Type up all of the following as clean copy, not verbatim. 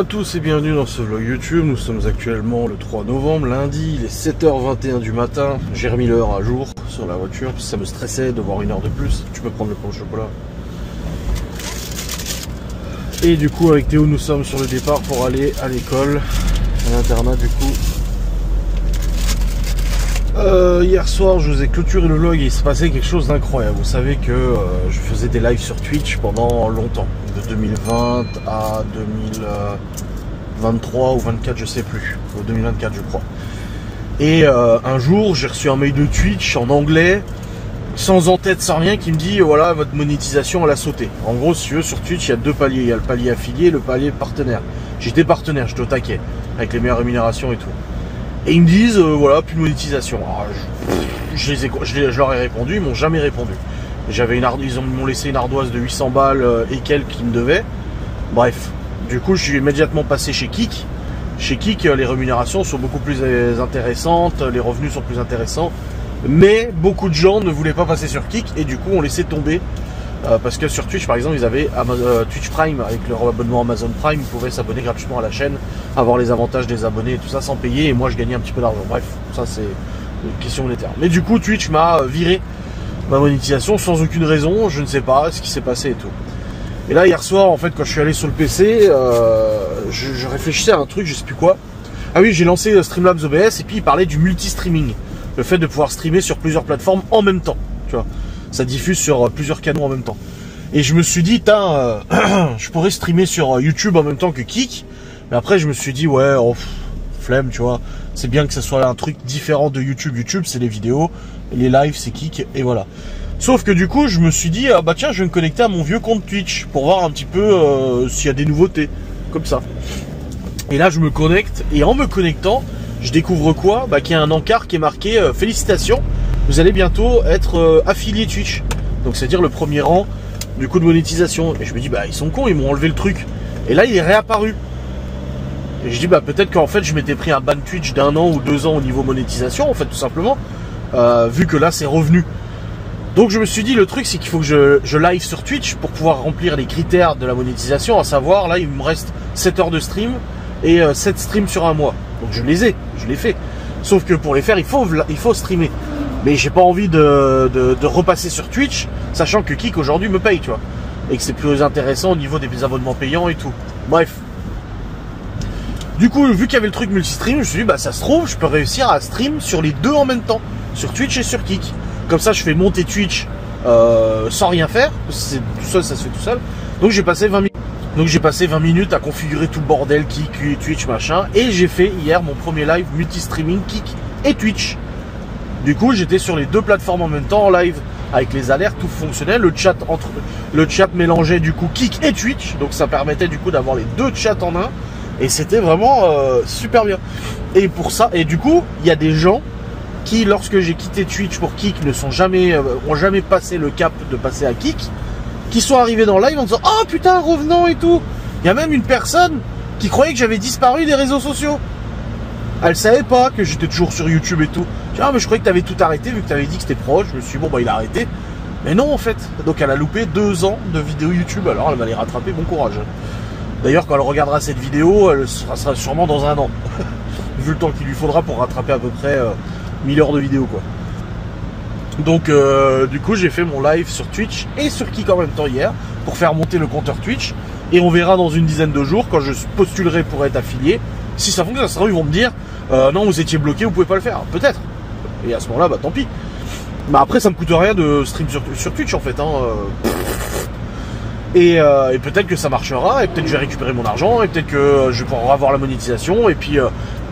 à tous et bienvenue dans ce vlog YouTube. Nous sommes actuellement le 3 novembre, lundi, il est 7h21 du matin. J'ai remis l'heure à jour sur la voiture parce que ça me stressait de voir une heure de plus. Tu peux prendre le pain au chocolat. Et du coup avec Théo nous sommes sur le départ pour aller à l'école, à l'internat du coup. Hier soir je vous ai clôturé le vlog et il s'est passé quelque chose d'incroyable. Vous savez que je faisais des lives sur Twitch pendant longtemps, de 2020 à 2023 ou 24 je sais plus, 2024 je crois. Et un jour j'ai reçu un mail de Twitch en anglais, sans en-tête, sans rien, qui me dit voilà, votre monétisation elle a sauté. En gros, si tu veux, sur Twitch il y a deux paliers, il y a le palier affilié et le palier partenaire. J'étais partenaire, j'étais au taquet, avec les meilleures rémunérations et tout. Et ils me disent, voilà, plus de monétisation. Alors, je leur ai répondu, ils m'ont jamais répondu. Ils m'ont laissé une ardoise de 800 balles et quelques qu'ils me devaient. Bref, du coup, je suis immédiatement passé chez Kik. Chez Kik, les rémunérations sont beaucoup plus intéressantes, les revenus sont plus intéressants. Mais beaucoup de gens ne voulaient pas passer sur Kik et du coup, on laissait tomber. Parce que sur Twitch par exemple ils avaient Twitch Prime, avec leur abonnement Amazon Prime, ils pouvaient s'abonner gratuitement à la chaîne, avoir les avantages des abonnés et tout ça sans payer, et moi je gagnais un petit peu d'argent. Bref, ça c'est une question monétaire. Mais du coup Twitch m'a viré ma monétisation sans aucune raison, je ne sais pas ce qui s'est passé et tout. Et là hier soir en fait quand je suis allé sur le PC, je réfléchissais à un truc, je sais plus quoi. Ah oui, j'ai lancé Streamlabs OBS et puis il parlait du multi-streaming, le fait de pouvoir streamer sur plusieurs plateformes en même temps, tu vois. Ça diffuse sur plusieurs canaux en même temps. Et je me suis dit, je pourrais streamer sur YouTube en même temps que Kik. Mais après, je me suis dit, ouais, flemme, tu vois. C'est bien que ça soit un truc différent de YouTube. YouTube, c'est les vidéos. Et les lives, c'est Kik. Et voilà. Sauf que du coup, je me suis dit, bah tiens, je vais me connecter à mon vieux compte Twitch pour voir un petit peu s'il y a des nouveautés. Comme ça. Et là, je me connecte. Et en me connectant, je découvre quoi? Bah, qu'il y a un encart qui est marqué félicitations. Vous allez bientôt être affilié Twitch. Donc c'est-à-dire le premier rang du coup de monétisation. Et je me dis bah ils sont cons, ils m'ont enlevé le truc. Et là il est réapparu. Et je dis bah peut-être qu'en fait je m'étais pris un ban Twitch d'1 an ou 2 ans au niveau monétisation en fait tout simplement. Vu que là c'est revenu. Donc je me suis dit le truc c'est qu'il faut que je live sur Twitch pour pouvoir remplir les critères de la monétisation. À savoir là il me reste 7 heures de stream et 7 streams sur un mois. Donc je les fait. Sauf que pour les faire il faut streamer. Mais j'ai pas envie de repasser sur Twitch, sachant que Kik aujourd'hui me paye, tu vois. Et que c'est plus intéressant au niveau des abonnements payants et tout. Bref. Du coup, vu qu'il y avait le truc multi-stream, je me suis dit, bah ça se trouve, je peux réussir à stream sur les deux en même temps. Sur Twitch et sur Kik. Comme ça, je fais monter Twitch sans rien faire. Parce que tout seul, ça se fait tout seul. Donc j'ai passé 20 minutes. Donc j'ai passé 20 minutes à configurer tout le bordel, Kik, Twitch, machin. Et j'ai fait hier mon premier live multi-streaming Kik et Twitch. Du coup, j'étais sur les deux plateformes en même temps en live, avec les alertes, tout fonctionnait. Le chat mélangeait du coup Kik et Twitch, donc ça permettait du coup d'avoir les deux chats en un, et c'était vraiment super bien. Et pour ça, et du coup, il y a des gens qui, lorsque j'ai quitté Twitch pour Kik, ont jamais passé le cap de passer à Kik, qui sont arrivés dans le live en disant oh putain revenant et tout. Il y a même une personne qui croyait que j'avais disparu des réseaux sociaux. Elle savait pas que j'étais toujours sur YouTube et tout. Ah mais je croyais que tu avais tout arrêté vu que tu avais dit que c'était proche. Je me suis dit bon bah il a arrêté. Mais non en fait. Donc elle a loupé 2 ans de vidéos YouTube. Alors elle va les rattraper, bon courage. D'ailleurs quand elle regardera cette vidéo, elle sera sûrement dans 1 an. Vu le temps qu'il lui faudra pour rattraper à peu près 1000 heures de vidéo quoi. Donc du coup j'ai fait mon live sur Twitch et sur Kik en même temps hier pour faire monter le compteur Twitch. Et on verra dans une dizaine de jours quand je postulerai pour être affilié. Si ça fonctionne, ça sera, ils vont me dire non vous étiez bloqué, vous pouvez pas le faire. Peut-être. Et à ce moment-là, bah tant pis. Mais après ça me coûte rien de stream sur Twitch en fait. Et peut-être que ça marchera, et peut-être que je vais récupérer mon argent, et peut-être que je vais pouvoir avoir la monétisation, et puis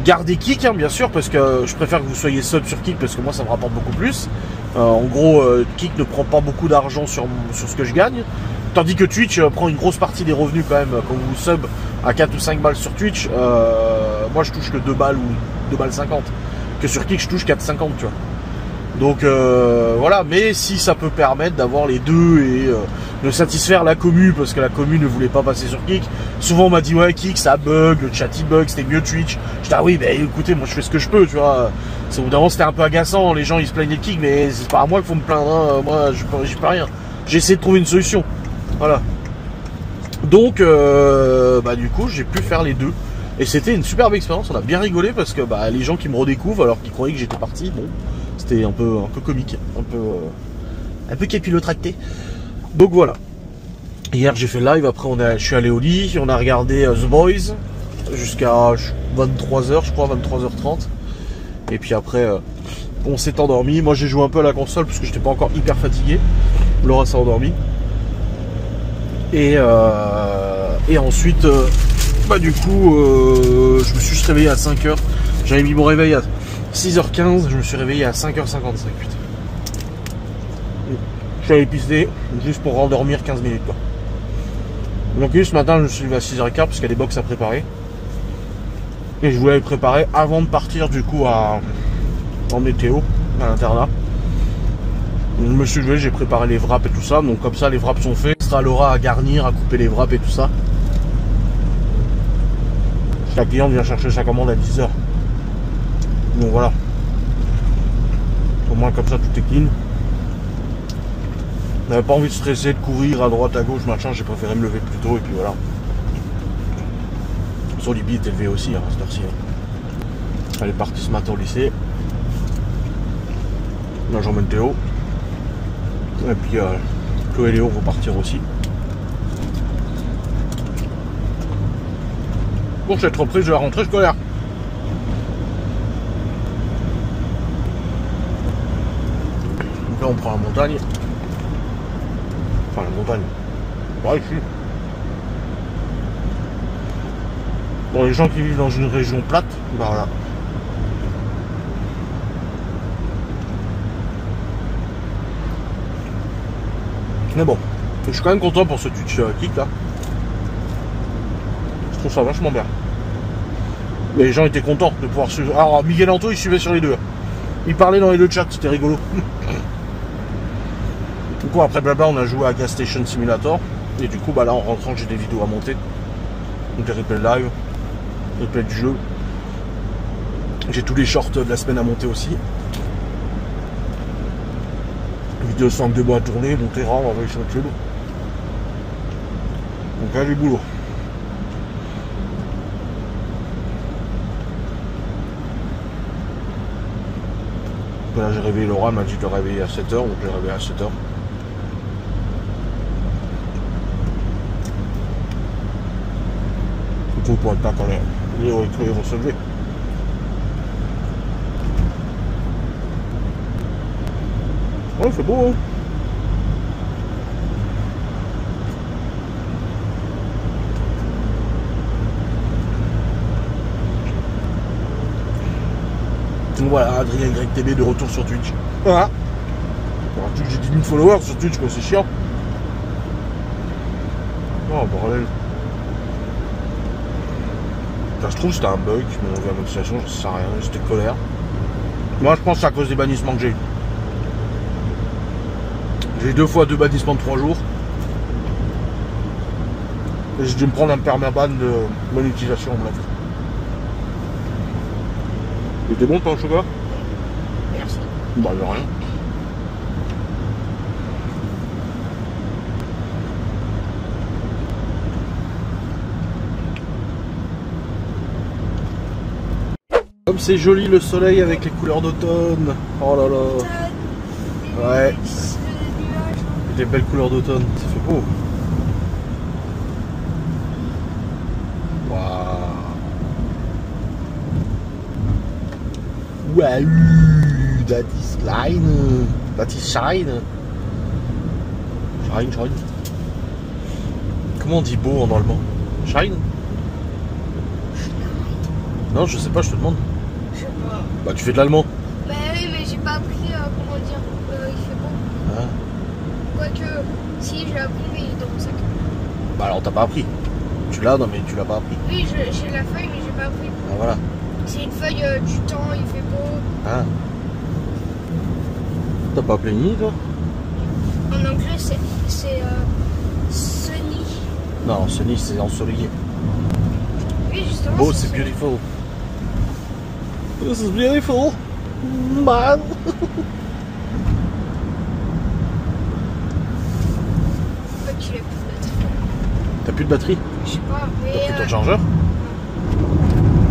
garder Kik bien sûr, parce que je préfère que vous soyez sub sur Kik, parce que moi ça me rapporte beaucoup plus. En gros, Kik ne prend pas beaucoup d'argent sur ce que je gagne. Tandis que Twitch prend une grosse partie des revenus quand même. Quand vous sub à 4 ou 5 balles sur Twitch, moi je touche que 2 balles ou 2 balles 50. Que sur Kik je touche 4,50 tu vois. Donc voilà, mais si ça peut permettre d'avoir les deux et de satisfaire la commu, parce que la commu ne voulait pas passer sur Kik. Souvent on m'a dit ouais Kik ça bug, le chat il bug, c'était mieux Twitch. J'étais ah oui bah écoutez moi je fais ce que je peux tu vois. Au bout d'un moment c'était un peu agaçant, les gens ils se plaignaient de Kik, mais c'est pas à moi qu'il faut me plaindre, hein. Moi j'y peux rien. J'ai essayé de trouver une solution. Voilà. Donc, du coup, j'ai pu faire les deux. Et c'était une superbe expérience. On a bien rigolé parce que les gens qui me redécouvrent alors qu'ils croyaient que j'étais parti, bon, c'était un peu comique, un peu capillotracté. Donc voilà. Hier j'ai fait le live, après je suis allé au lit, on a regardé The Boys jusqu'à 23h, je crois, 23h30. Et puis après, on s'est endormi. Moi j'ai joué un peu à la console parce que j'étais pas encore hyper fatigué. Laura s'est endormie. Et ensuite, du coup, je me suis juste réveillé à 5h. J'avais mis mon réveil à 6h15, je me suis réveillé à 5h55. Putain. Je suis allé pisser juste pour rendormir 15 minutes, quoi. Donc ce matin, je me suis levé à 6h15 parce qu'il y a des box à préparer. Et je voulais les préparer avant de partir du coup en météo, à l'internat. Je me suis levé, j'ai préparé les wraps et tout ça. Donc comme ça, les wraps sont faits. Ce sera Laura à garnir, à couper les wraps et tout ça. La cliente vient chercher sa commande à 10h. Donc voilà. Au moins comme ça, tout est clean. On n'avait pas envie de stresser, de courir à droite, à gauche, machin. J'ai préféré me lever plus tôt et puis voilà. Son Libye est élevé aussi, à cette heure-ci. Elle est partie ce matin au lycée. Là, j'emmène Théo. Et puis, Chloé et Léo vont partir aussi. Pour cette reprise de la rentrée scolaire. Donc là, on prend la montagne. Enfin, la montagne. Ouais, ici. Bon, les gens qui vivent dans une région plate, voilà. Mais bon, je suis quand même content pour ce Twitch kick là. Je trouve ça vachement bien. Mais les gens étaient contents de pouvoir suivre. Alors Miguel Anto il suivait sur les deux. Il parlait dans les deux chats, c'était rigolo. Du coup après blabla on a joué à Gas Station Simulator. Et du coup là en rentrant j'ai des vidéos à monter. Donc des replays live, des replays du jeu. J'ai tous les shorts de la semaine à monter aussi. Vidéo 5 de bois à tourner, mon terrain, on va envoyer sur YouTube. Donc là, du boulot. Donc là, j'ai réveillé Laura, elle m'a dit de le réveiller à 7h, donc je l'ai réveillé à 7h. Surtout pour être là quand les héros vont se lever. Ouais, c'est beau, hein. Donc voilà, Adrien YTB de retour sur Twitch. Voilà. J'ai 10 000 followers sur Twitch, quoi, c'est chiant. Oh, bordel. Ça se trouve, c'était un bug qui m'a enlevé la motivation, je sais rien, j'étais colère. Moi, je pense que c'est à cause des bannissements que j'ai eu. J'ai eu 2 fois 2 bannissements de 3 jours. Et j'ai dû me prendre un permaban de monétisation, en bref. C'était bon, pain au chocolat? Merci. Bah, de rien. Comme c'est joli le soleil avec les couleurs d'automne. Oh là là. Ouais. Des belles couleurs d'automne. Ça fait beau. Waouh. Waouh. That is line. That is shine. Shine, shine. Comment on dit beau en allemand? Shine? Non, je sais pas, je te demande. Je sais pas. Bah, tu fais de l'allemand. Bah oui, mais j'ai pas appris comment dire. Il fait beau. Ah. Quoique, si j'ai appris, mais il est dans mon sac. Bah, alors t'as pas appris. Tu l'as, non, mais tu l'as pas appris. Oui, j'ai la feuille, mais j'ai pas appris. Ah, voilà. C'est une feuille du temps, il fait beau. Ah. T'as pas appelé ni, toi? En anglais, c'est sunny. Non, sunny, c'est ensoleillé. Oui, justement. Beau, c'est beautiful. This is beautiful. Man. Faut que tu l'aies peut-être. T'as plus de batterie? Je sais pas, mais. T'as pris ton chargeur?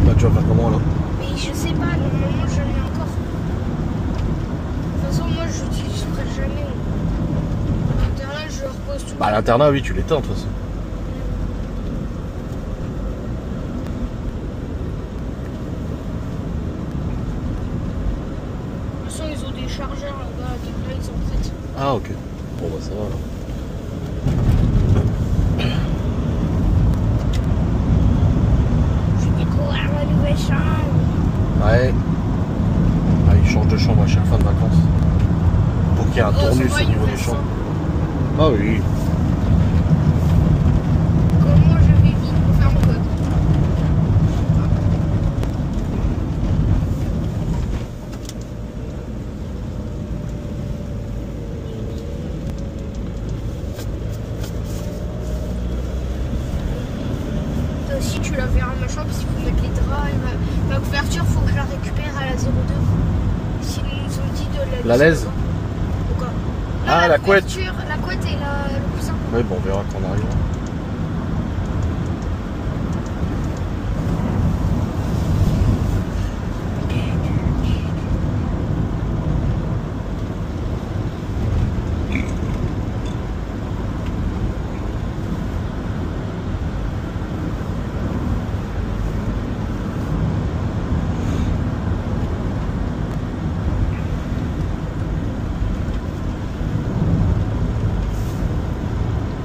Bah tu vas faire comment là? Mais je sais pas, normalement je l'ai encore. De toute façon, moi je l'utiliserai jamais. L'internat, je le repose tout. Bah l'internat, oui, tu l'éteins de toute façon. De toute façon, ils ont des chargeurs là-bas, là ils ont fait. Ah ok. Bon bah ça va là. Je vais découvrir ma nouvelle chambre. Ouais. Ah, il change de chambre à chaque fin de vacances. Pour qu'il y ait un tournus au niveau des chambres. Ah oui. Comment je vais vite pour faire mon code? Toi aussi tu la verras ma chambre parce qu'il faut mettre les draps et ma couverture, faut que je la récupère à la 02. S'ils nous ont dit de la La laise? Pourquoi? Ah, la couette. La couette et le coussin. Ouais, bon, on verra quand on arrive.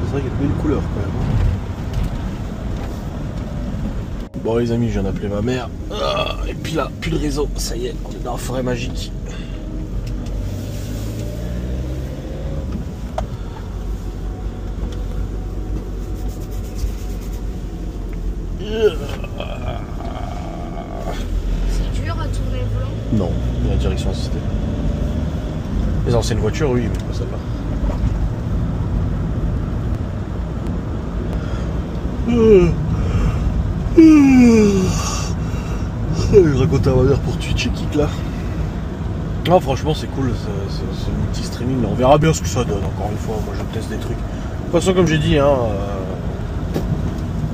C'est vrai qu'il y a de belles couleurs quand même. Bon les amis, je viens d'appeler ma mère. Ah, et puis là, plus de réseau. Ça y est, on est dans la forêt magique. C'est dur à tourner le volant. Non, il y a la direction assistée. Les anciennes voitures, oui, mais pas celle-là. Je raconte à ma mère pour Twitch et Kik là. Non, franchement, c'est cool ce multi-streaming. On verra bien ce que ça donne, encore une fois. Moi, je teste des trucs. De toute façon, comme j'ai dit, hein,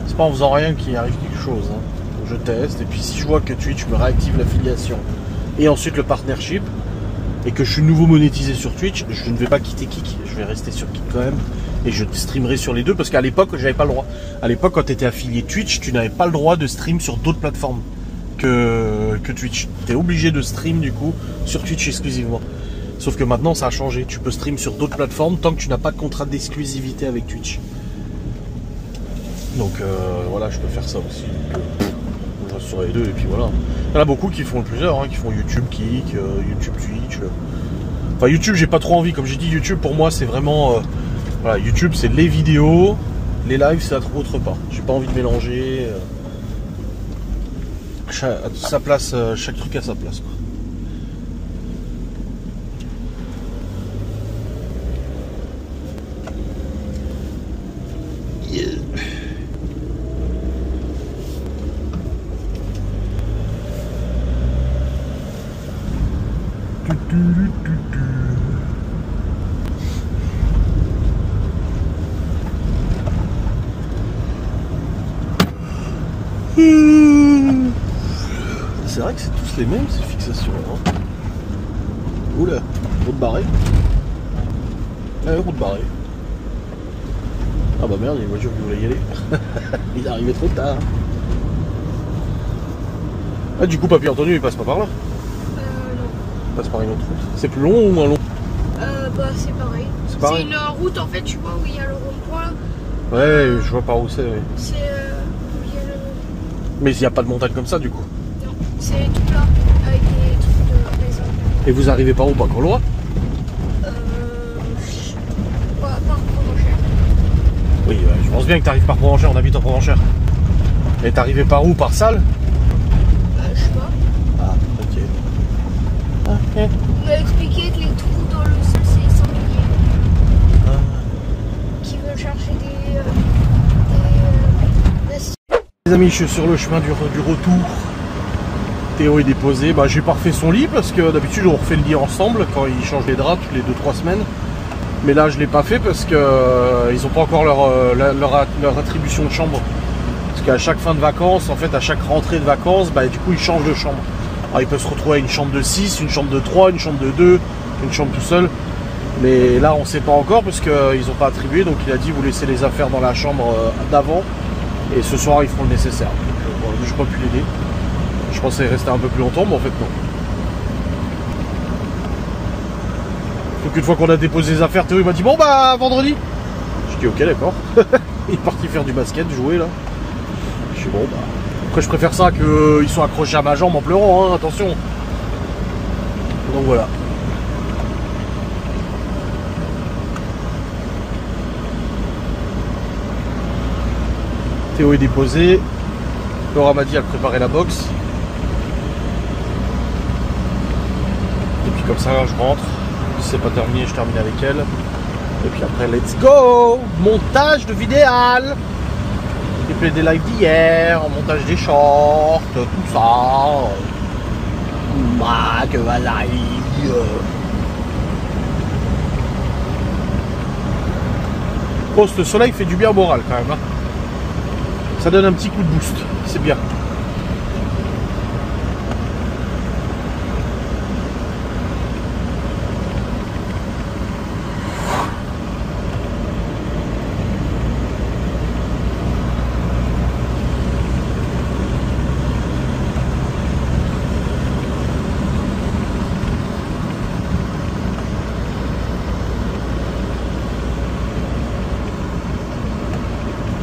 c'est pas en faisant rien qu'il arrive quelque chose. Hein. Donc, je teste, et puis si je vois que Twitch me réactive l'affiliation et ensuite le partnership, et que je suis nouveau monétisé sur Twitch, je ne vais pas quitter Kik. Je vais rester sur Kik quand même. Et je streamerai sur les deux, parce qu'à l'époque, j'avais pas le droit. À l'époque, quand tu étais affilié Twitch, tu n'avais pas le droit de stream sur d'autres plateformes que Twitch. Tu es obligé de stream du coup sur Twitch exclusivement. Sauf que maintenant, ça a changé. Tu peux stream sur d'autres plateformes tant que tu n'as pas de contrat d'exclusivité avec Twitch. Donc voilà, je peux faire ça aussi. Je reste sur les deux, et puis voilà. Il y en a beaucoup qui font plusieurs, hein, qui font YouTube Kik, YouTube Twitch. Enfin, YouTube, j'ai pas trop envie. Comme j'ai dit, YouTube pour moi, c'est vraiment. Voilà, YouTube c'est les vidéos, les lives c'est autre part. J'ai pas envie de mélanger. Sa place, chaque truc à sa place, quoi. Yeah. C'est vrai que c'est tous les mêmes ces fixations. Hein. Oula, route barrée. Route barrée. Ah bah merde, il y a une voiture qui voulait y aller. Il est arrivé trop tard. Ah du coup, Papy Antonio, il passe pas par là? Non. Il passe par une autre route. C'est plus long ou moins long? Bah c'est pareil. C'est pareil. C'est une route en fait, tu vois, où il y a le rond-point. Ouais, je vois par où c'est, oui. C'est où il y a le... Mais il n'y a pas de montagne comme ça du coup. Non, c'est tout plat, avec des trucs de maison. Et vous arrivez par où? Par Gaulois? Par Provenchère. Oui, je pense bien que tu arrives par Provenchère, on habite en Provenchère. Et t'es arrivé par où? Par Salles? Je sais pas. Ah, ok. Ok. On m'a expliqué que les trous dans le sol, c'est les sangliers. Qui veulent chercher des Les amis, je suis sur le chemin du retour. Théo est déposé. Bah, j'ai pas refait son lit parce que d'habitude on refait le lit ensemble quand il change les draps toutes les 2-3 semaines. Mais là je l'ai pas fait parce que ils ont pas encore leur attribution de chambre. Parce qu'à chaque fin de vacances, en fait à chaque rentrée de vacances, bah, du coup ils changent de chambre. Alors ils peuvent se retrouver à une chambre de 6, une chambre de 3, une chambre de 2, une chambre tout seul. Mais là on sait pas encore parce qu'ils n'ont pas attribué, donc il a dit vous laissez les affaires dans la chambre d'avant et ce soir ils feront le nécessaire. Donc je n'ai pas pu l'aider. Je pensais rester un peu plus longtemps, mais en fait non. Donc une fois qu'on a déposé les affaires, Théo il m'a dit bon bah vendredi. Je dis ok d'accord. Il est parti faire du basket, jouer là. Je dis bon bah. Après je préfère ça qu'ils soient accrochés à ma jambe en pleurant, hein, attention. Donc voilà. Théo est déposé. Laura m'a dit à préparer la boxe. Et puis comme ça je rentre. Si c'est pas terminé, je termine avec elle. Et puis après, let's go! Montage de vidéal! Replay des lives d'hier, montage des shorts, tout ça. Mag, live. Oh, ce soleil fait du bien au moral quand même. Hein. Ça donne un petit coup de boost, c'est bien.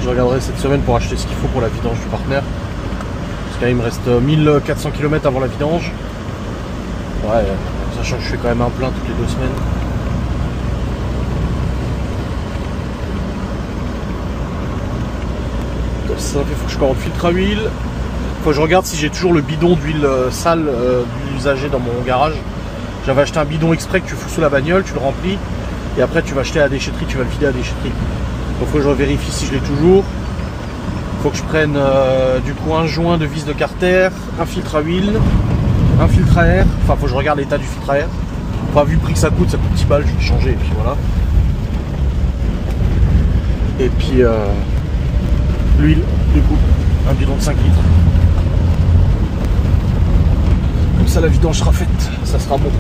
Je regarderai cette semaine pour acheter ce qu'il faut pour la vidange du partenaire. Parce qu'il me reste 1400 km avant la vidange. Ouais, sachant que je fais quand même un plein toutes les 2 semaines. Comme ça, il faut que je commande filtre à huile. Faut que je regarde si j'ai toujours le bidon d'huile sale d'huile usagée dans mon garage. J'avais acheté un bidon exprès que tu fous sous la bagnole, tu le remplis. Et après tu vas acheter à la déchetterie, tu vas le vider à la déchetterie. Donc il faut que je vérifie si je l'ai toujours. Il faut que je prenne du coup un joint de vis de carter, un filtre à huile, un filtre à air. Enfin, il faut que je regarde l'état du filtre à air. Enfin, vu le prix que ça coûte 10 balles, je vais le changer et puis voilà. Et puis l'huile, du coup, un bidon de 5 litres. Comme ça, la vidange sera faite, ça sera bon.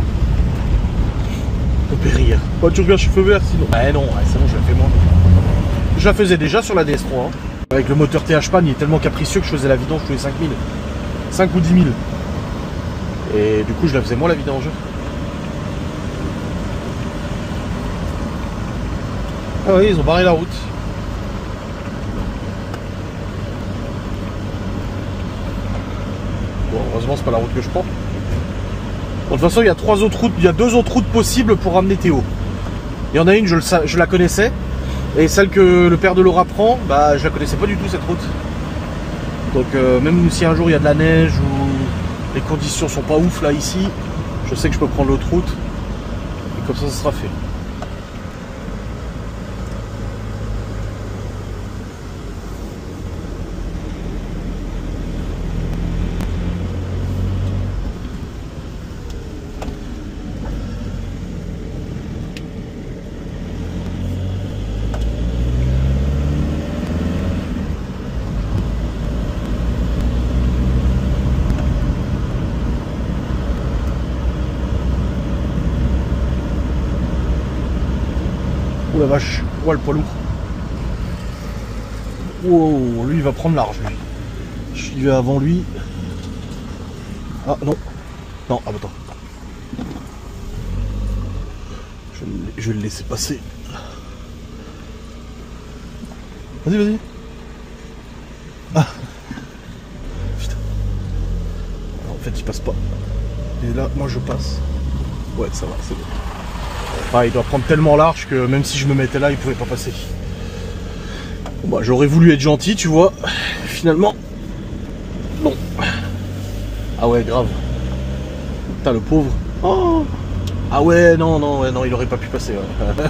On peut périr. Oh, tu regardes, je suis feu vert sinon. Ah non, c'est bon, je la fais moi. Je la faisais déjà sur la DS3. Hein. Avec le moteur TH Pan, il est tellement capricieux que je faisais la vidange tous les 5000. 5 ou 10 000. Et du coup, je la faisais moi la vidange. Ah oui, ils ont barré la route. Bon, heureusement, c'est pas la route que je prends. Bon, de toute façon, il y a 2 autres routes possibles pour ramener Théo. Il y en a une, je la connaissais. Et celle que le père de Laura prend, bah je la connaissais pas du tout cette route. Donc même si un jour il y a de la neige ou les conditions sont pas ouf là ici, je sais que je peux prendre l'autre route. Et comme ça sera fait. Oh la vache, oh le poids lourd. Oh, lui il va prendre large lui. Je vais avant lui. Ah non. Non, ah attends. Je vais le laisser passer. Vas-y, vas-y. Ah. Putain. Alors, en fait il passe pas. Et là, moi je passe. Ouais, ça va, c'est bon. Ah, il doit prendre tellement large que même si je me mettais là, il pouvait pas passer. Bon, bah, j'aurais voulu être gentil, tu vois. Finalement, non. Ah ouais, grave. Putain, le pauvre. Oh. Ah ouais, non, non, ouais, non, il aurait pas pu passer. Ouais.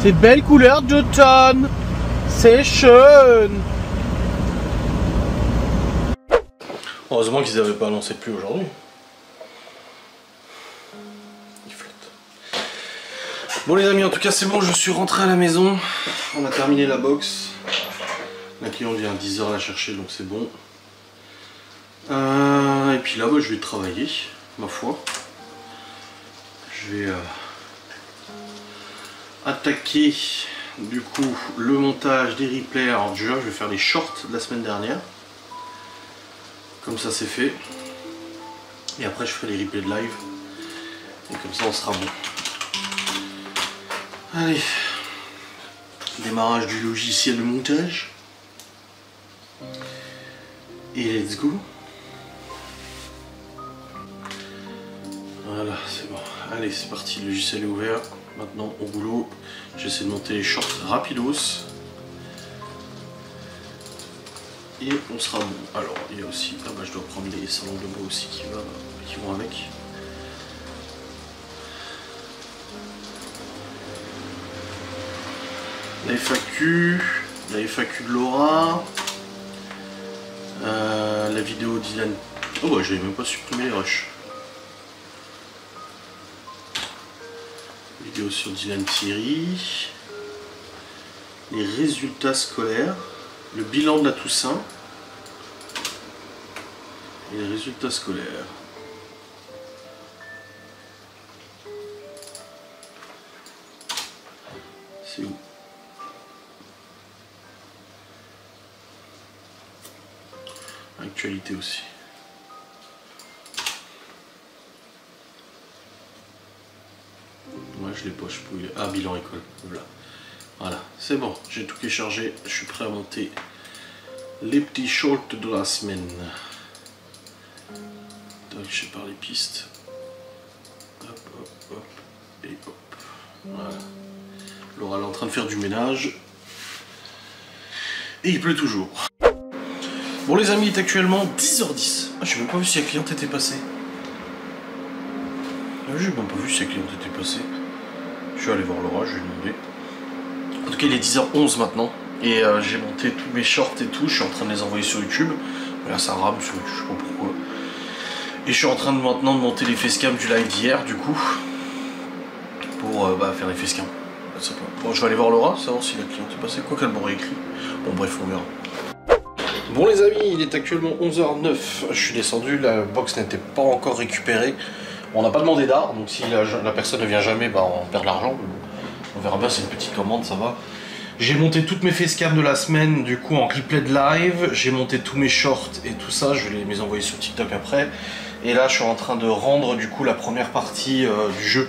Ces belles couleurs d'automne. C'est schön. Heureusement qu'ils n'avaient pas annoncé de pluie aujourd'hui. Il flotte. Bon les amis, en tout cas c'est bon, je suis rentré à la maison. On a terminé la box. La cliente vient à 10 h la chercher, donc c'est bon. Et puis là, je vais travailler, ma foi. Je vais attaquer du coup le montage des replays. Alors déjà, je vais faire les shorts de la semaine dernière. Comme ça, c'est fait. Et après, je ferai les replays de live. Et comme ça, on sera bon. Allez. Démarrage du logiciel de montage. Et let's go. Voilà, c'est bon. Allez, c'est parti, le logiciel est ouvert. Maintenant, au boulot, j'essaie de monter les shorts rapidos. Et on sera bon. Alors, il y a aussi... Ah bah, je dois prendre les salons de bois aussi qui vont avec. La FAQ de Laura. La vidéo d'Ilan. Oh bah j'avais même pas supprimé les rushs. Vidéo sur Dylan Thierry. Les résultats scolaires. Le bilan de la Toussaint. Et les résultats scolaires. C'est où? Actualité aussi. Moi je l'ai pas, je pouvais. Ah, bilan école. Voilà, c'est bon, j'ai tout qui est chargé, je suis prêt à monter les petits shorts de la semaine. Donc je sais par les pistes. Hop, hop, hop, et hop. Voilà. Laura elle est en train de faire du ménage. Et il pleut toujours. Bon les amis, il est actuellement 10 h 10. Ah, j'ai même pas vu si la cliente était passée. J'ai même pas vu si la cliente était passée. Je suis allé voir Laura, je lui ai demandé. En tout cas, il est 10 h 11 maintenant. Et j'ai monté tous mes shorts et tout. Je suis en train de les envoyer sur YouTube. Là, ça rame sur YouTube, je sais pas pourquoi. Et je suis en train de maintenant de monter les facecams du live d'hier, du coup. Pour faire les facecams. Bon, je vais aller voir Laura, savoir si la cliente est passée. Quoi qu'elle m'aurait écrit. Bon, bref, on verra. Bon les amis, il est actuellement 11 h 09, je suis descendu, la box n'était pas encore récupérée. On n'a pas demandé d'art, donc si la personne ne vient jamais, bah, on perd de l'argent. On verra bien, c'est une petite commande, ça va. J'ai monté toutes mes facecams de la semaine, du coup en replay de live. J'ai monté tous mes shorts et tout ça, je vais les envoyer sur TikTok après. Et là je suis en train de rendre du coup la première partie du jeu.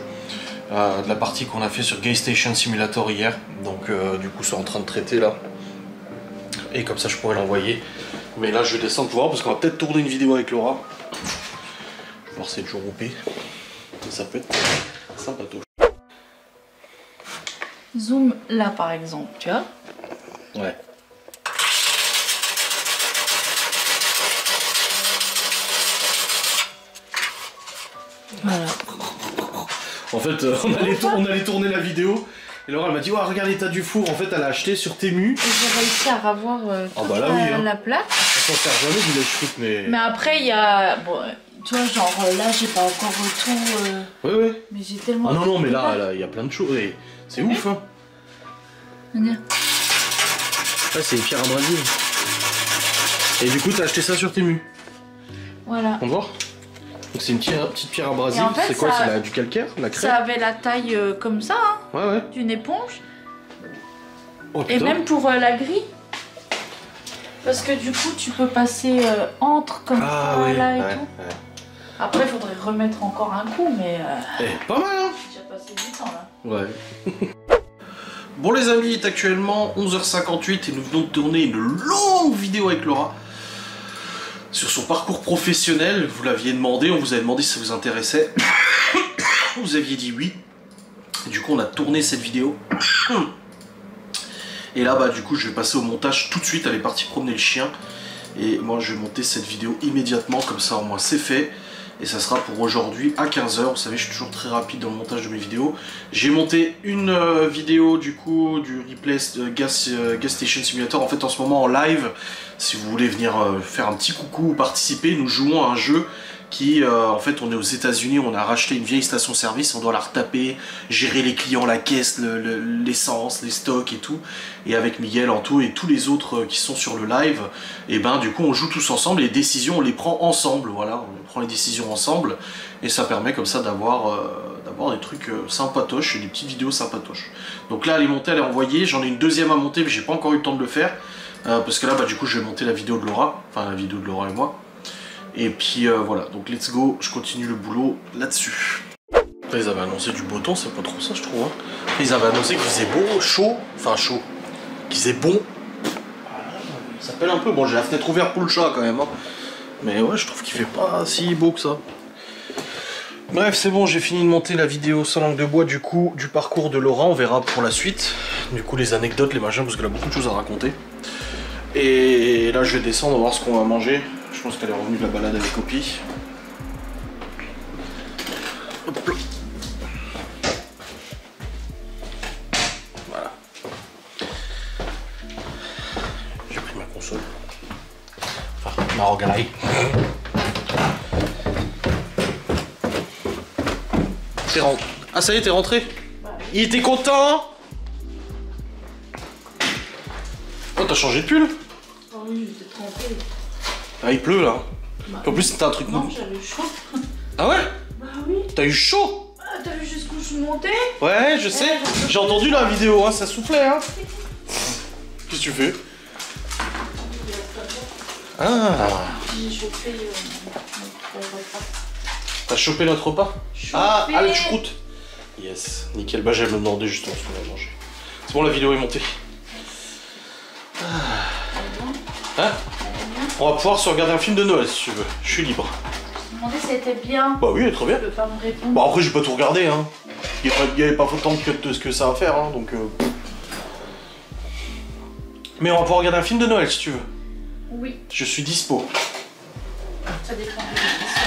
De la partie qu'on a fait sur Gay Station Simulator hier. Donc du coup c'est en train de traiter là. Et comme ça je pourrais l'envoyer. Mais là je vais descendre pour voir parce qu'on va peut-être tourner une vidéo avec Laura. Je vais voir si c'est toujours OP. Ça peut être sympatoche. Zoom là par exemple, tu vois. Ouais. Voilà. En fait on allait tourner la vidéo. Et Laura elle m'a dit oh, regarde l'état du four, en fait elle a acheté sur Temu. Et j'ai réussi à revoir toute bah là, oui, hein. la plaque. Ça s'en sert jamais du lèche frites mais après il y a... Bon, tu vois genre là j'ai pas encore tout... Ouais. Mais j'ai tellement... Ah non mais là il y a plein de choses. C'est ouf hein. Regarde. Ouais c'est les pierres abrasives. Et du coup t'as acheté ça sur Temu. Voilà. On voit. Donc c'est une petite pierre abrasive, en fait, c'est quoi? ça... C'est du calcaire, la craie? Ça avait la taille comme ça, hein, ouais. d'une éponge. Oh, et même pour la grille. Parce que du coup tu peux passer entre comme ça, oui, là et ouais, tout. Ouais. Après il faudrait remettre encore un coup, mais... Pas mal hein. J'ai déjà passé du temps là. Ouais. Bon les amis, il est actuellement 11 h 58 et nous venons de tourner une longue vidéo avec Laura sur son parcours professionnel. Vous l'aviez demandé, on vous avait demandé si ça vous intéressait. Vous aviez dit oui. Et du coup on a tourné cette vidéo. Et là bah du coup je vais passer au montage tout de suite. Elle est partie promener le chien. Et moi je vais monter cette vidéo immédiatement, comme ça au moins c'est fait. Et ça sera pour aujourd'hui à 15 h. Vous savez, je suis toujours très rapide dans le montage de mes vidéos. J'ai monté une vidéo du coup du replay Gas Station Simulator. En fait, en ce moment en live, si vous voulez venir faire un petit coucou ou participer, nous jouons à un jeu qui, en fait, on est aux États-Unis, on a racheté une vieille station-service, on doit la retaper, gérer les clients, la caisse, l'essence, les stocks et tout. Et avec Miguel, Anto et tous les autres qui sont sur le live, et ben du coup on joue tous ensemble, les décisions on les prend ensemble, voilà, on prend les décisions ensemble, et ça permet comme ça d'avoir des trucs sympatoches et des petites vidéos sympatoches. Donc là elle est montée, elle est envoyée, j'en ai une deuxième à monter, mais j'ai pas encore eu le temps de le faire, parce que là bah du coup je vais monter la vidéo de Laura, enfin la vidéo de Laura et moi. Et puis voilà, donc let's go, je continue le boulot là-dessus. Après ils avaient annoncé du beau temps, c'est pas trop ça je trouve. Hein. Après, ils avaient annoncé qu'il faisait beau, chaud, enfin chaud, qu'il faisait bon. Ça s'appelle un peu, bon j'ai la fenêtre ouverte pour le chat quand même. Hein. Mais ouais, je trouve qu'il fait pas si beau que ça. Bref, c'est bon, j'ai fini de monter la vidéo sans langue de bois du coup, du parcours de Laura, on verra pour la suite. Du coup les anecdotes, les machins, parce qu'elle a beaucoup de choses à raconter. Et là je vais descendre, voir ce qu'on va manger. Je pense qu'elle est revenue de la balade avec Opi. Hop là. Voilà. J'ai pris ma console. Enfin, ma Rogue Ally. T'es rentré. Ah ça y est, t'es rentré? Il était content? Oh, t'as changé de pull? Oh oui, j'étais trempée. Ah, il pleut là. Bah, en plus, c'était un truc. non, j'avais chaud. Ah ouais? Bah oui. T'as eu chaud? Ah, t'as vu jusqu'où je suis montée? Ouais, je sais. J'ai entendu la vidéo, hein, ça soufflait. Hein. Qu'est-ce que tu fais? Ah. J'ai chauffé notre repas. T'as chopé notre repas? Chopé. Ah, le choucroute. Yes, nickel. Bah, j'allais me demander justement ce qu'on va manger. C'est bon, la vidéo est montée. Hein? On va pouvoir se regarder un film de Noël si tu veux. Je suis libre. Je me demandais si c'était bien. Bah oui, elle est très bien. Tu peux pas me répondre. Bon, après, j'ai pas tout regardé. Hein. Il n'y avait pas autant de ce que ça à faire. Hein, donc, mais on va pouvoir regarder un film de Noël si tu veux. Oui. Je suis dispo. Ça dépend de l'émission.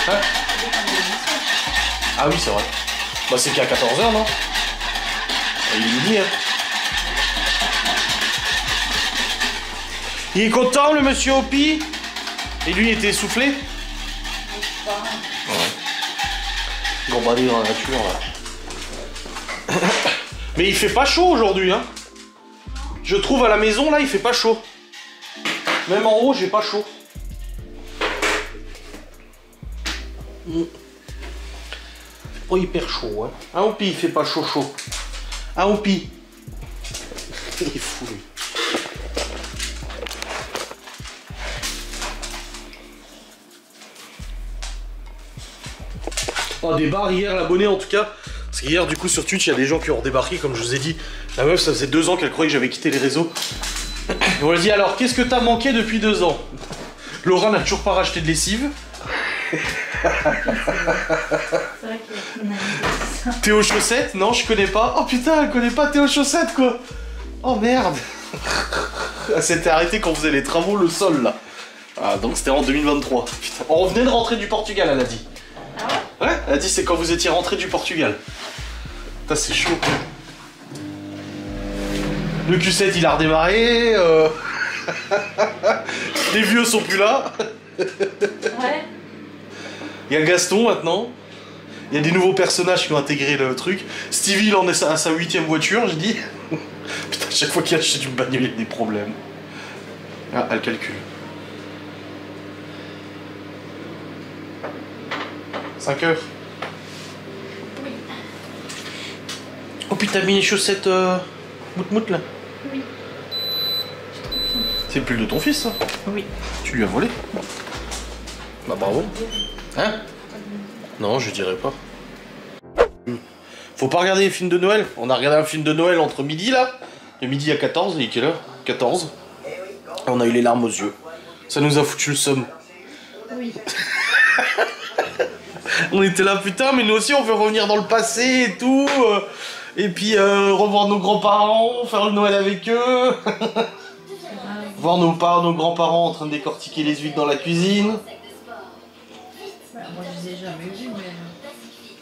Hein? Ça dépend de l'émission. Ah oui, c'est vrai. Bah, c'est qu'à 14 h, non? Il est midi, hein. Il est content, le monsieur Opi? Et lui, il était essoufflé? Ouais. Gambadé dans la nature, là. Mais il fait pas chaud aujourd'hui, hein. Je trouve à la maison, là, il fait pas chaud. Même en haut, j'ai pas chaud. C'est pas hyper chaud, hein. Un Opi, il fait pas chaud. Un Opi. Il est fou, lui. Oh, des barres hier, l'abonné en tout cas. Parce qu'hier, du coup, sur Twitch, il y a des gens qui ont redébarqué, comme je vous ai dit. La meuf, ça faisait 2 ans qu'elle croyait que j'avais quitté les réseaux. Et on lui a dit, alors, qu'est-ce que t'as manqué depuis 2 ans? Laura n'a toujours pas racheté de lessive. C'est vrai qu'il y a Théo Chaussette? Non, je connais pas. Oh putain, elle connaît pas Théo Chaussette, quoi. Oh merde. Elle s'était arrêtée quand on faisait les travaux, le sol, là. Ah, donc c'était en 2023. Putain. On revenait de rentrer du Portugal, elle a dit. Ah ouais? Ouais, elle a dit c'est quand vous étiez rentré du Portugal. Putain, c'est chaud. Le Q7 il a redémarré. Les vieux sont plus là. Ouais. Il y a Gaston maintenant. Il y a des nouveaux personnages qui ont intégré le truc. Stevie il en est à sa 8ème voiture, j'ai dit. Putain, chaque fois qu'il achète une bagnole, il y a des problèmes. Ah, elle calcule. 5 heures. Oui. Oh putain, t'as mis les chaussettes mout-mout là. Oui. C'est le pull de ton fils ça? Oui. Tu lui as volé? Bah bravo. Hein? Non, je dirais pas. Faut pas regarder les films de Noël. On a regardé un film de Noël entre midi là. De midi à 14, il est quelle heure? 14. Et on a eu les larmes aux yeux. Ça nous a foutu le somme. Oui. On était là, putain, mais nous aussi on veut revenir dans le passé et tout. Et puis revoir nos grands-parents, faire le Noël avec eux. Voir nos grands-parents en train de décortiquer les huîtres dans la cuisine. Bah, moi je les ai jamais vus, mais.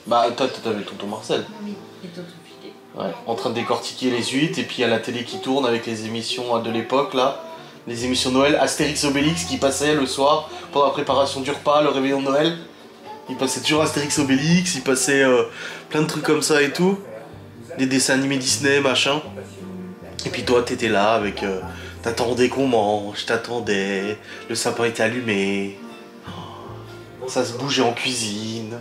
Bah, toi, t'avais tonton Marcel. Oui, et tonton Philippe. Ouais, en train de décortiquer les huîtres, et puis il y a la télé qui tourne avec les émissions de l'époque, là. Les émissions de Noël, Astérix Obélix qui passait le soir pendant la préparation du repas, le réveillon de Noël. Il passait toujours Astérix Obélix, il passait plein de trucs comme ça et tout. Des dessins animés Disney, machin. Et puis toi, t'étais là avec... t'attendais qu'on mange, t'attendais, le sapin était allumé. Ça se bougeait en cuisine.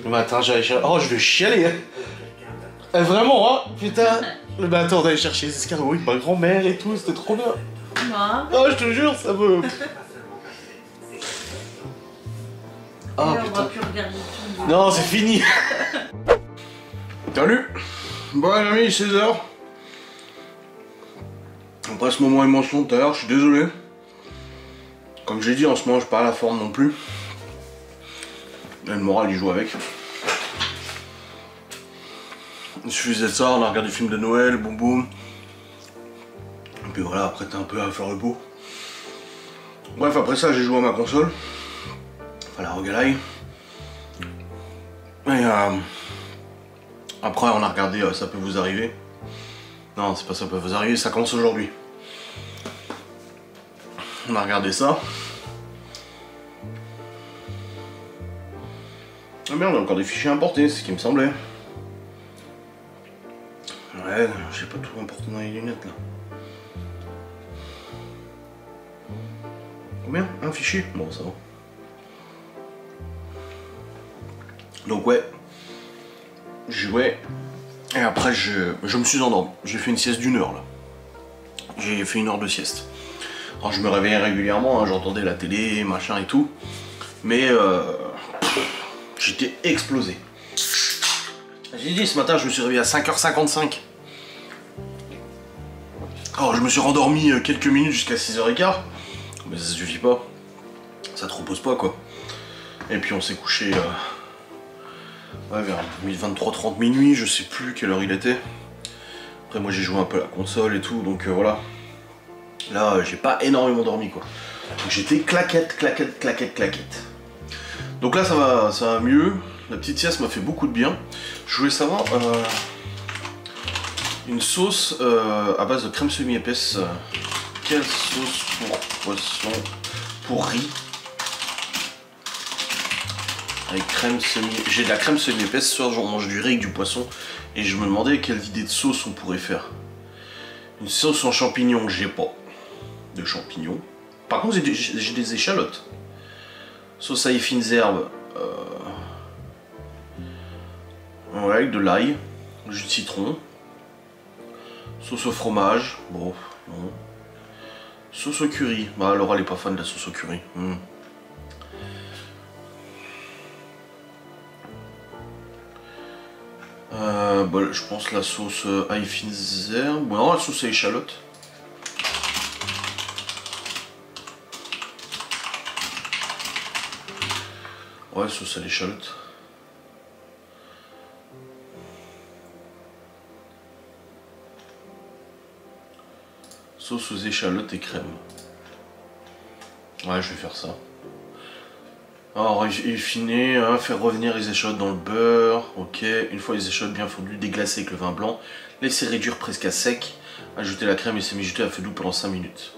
Le matin, j'allais chercher... Oh, je vais chialer, hein. Vraiment, hein. Putain. Le matin, on allait chercher les escargots avec ma grand-mère et tout, c'était trop bien. Non. Oh, je te jure, ça me... Ah, Ah, on va putain. plus regarder tout. Non, c'est fini. Salut. Bon les amis, 16h. Après ce moment émotion tout à l'heure, je suis désolé. Comme j'ai dit, en ce moment, je suis pas à la forme non plus. Et le moral, il joue avec. Il suffisait de ça, on a regardé le film de Noël, boum boum. Et puis voilà, après t'es un peu à faire le beau. Bref, après ça, j'ai joué à ma console. Enfin, la Roguelike. Et après, on a regardé Ça peut vous arriver. Non, c'est pas Ça peut vous arriver, ça commence aujourd'hui. On a regardé ça. Ah merde, on a encore des fichiers importés, c'est ce qui me semblait. Ouais, j'ai pas tout importé dans les lunettes là. Combien? Un fichier? Bon, ça va. Donc ouais, j'ai joué. Et après, je me suis endormi. J'ai fait une sieste d'1 heure là. J'ai fait 1 heure de sieste. Alors je me réveillais régulièrement, hein, j'entendais la télé, machin et tout. Mais j'étais explosé. J'ai dit ce matin, je me suis réveillé à 5h55. Alors je me suis rendormi quelques minutes jusqu'à 6h15. Mais ça suffit pas. Ça te repose pas quoi. Et puis on s'est couché ouais, vers 23h30 minuit, je sais plus quelle heure il était. Après moi j'ai joué un peu à la console et tout, donc voilà. Là j'ai pas énormément dormi quoi. Donc j'étais claquette. Donc là ça va mieux. La petite sieste m'a fait beaucoup de bien. Je voulais savoir une sauce à base de crème semi-épaisse. Quelle sauce pour poisson, pour riz avec crème semi... J'ai de la crème semi-épaisse, ce soir je mange du riz avec du poisson. Et je me demandais quelle idée de sauce on pourrait faire. Une sauce en champignons, j'ai pas de champignons. Par contre j'ai des échalotes. Sauce à ail fines herbes. Ouais, avec de l'ail, jus de citron. Sauce au fromage, bon, non. Sauce au curry, bah Laura elle est pas fan de la sauce au curry. Bah, je pense la sauce ail fines herbes, bon, non, la sauce à échalote. Ouais, sauce à l'échalote. Sauce aux échalotes et crème. Ouais, je vais faire ça. Alors, effiner, hein, faire revenir les échalotes dans le beurre. Ok, une fois les échalotes bien fondues, déglacer avec le vin blanc. Laisser réduire presque à sec. Ajouter la crème et semi-jeter à feu doux pendant 5 minutes.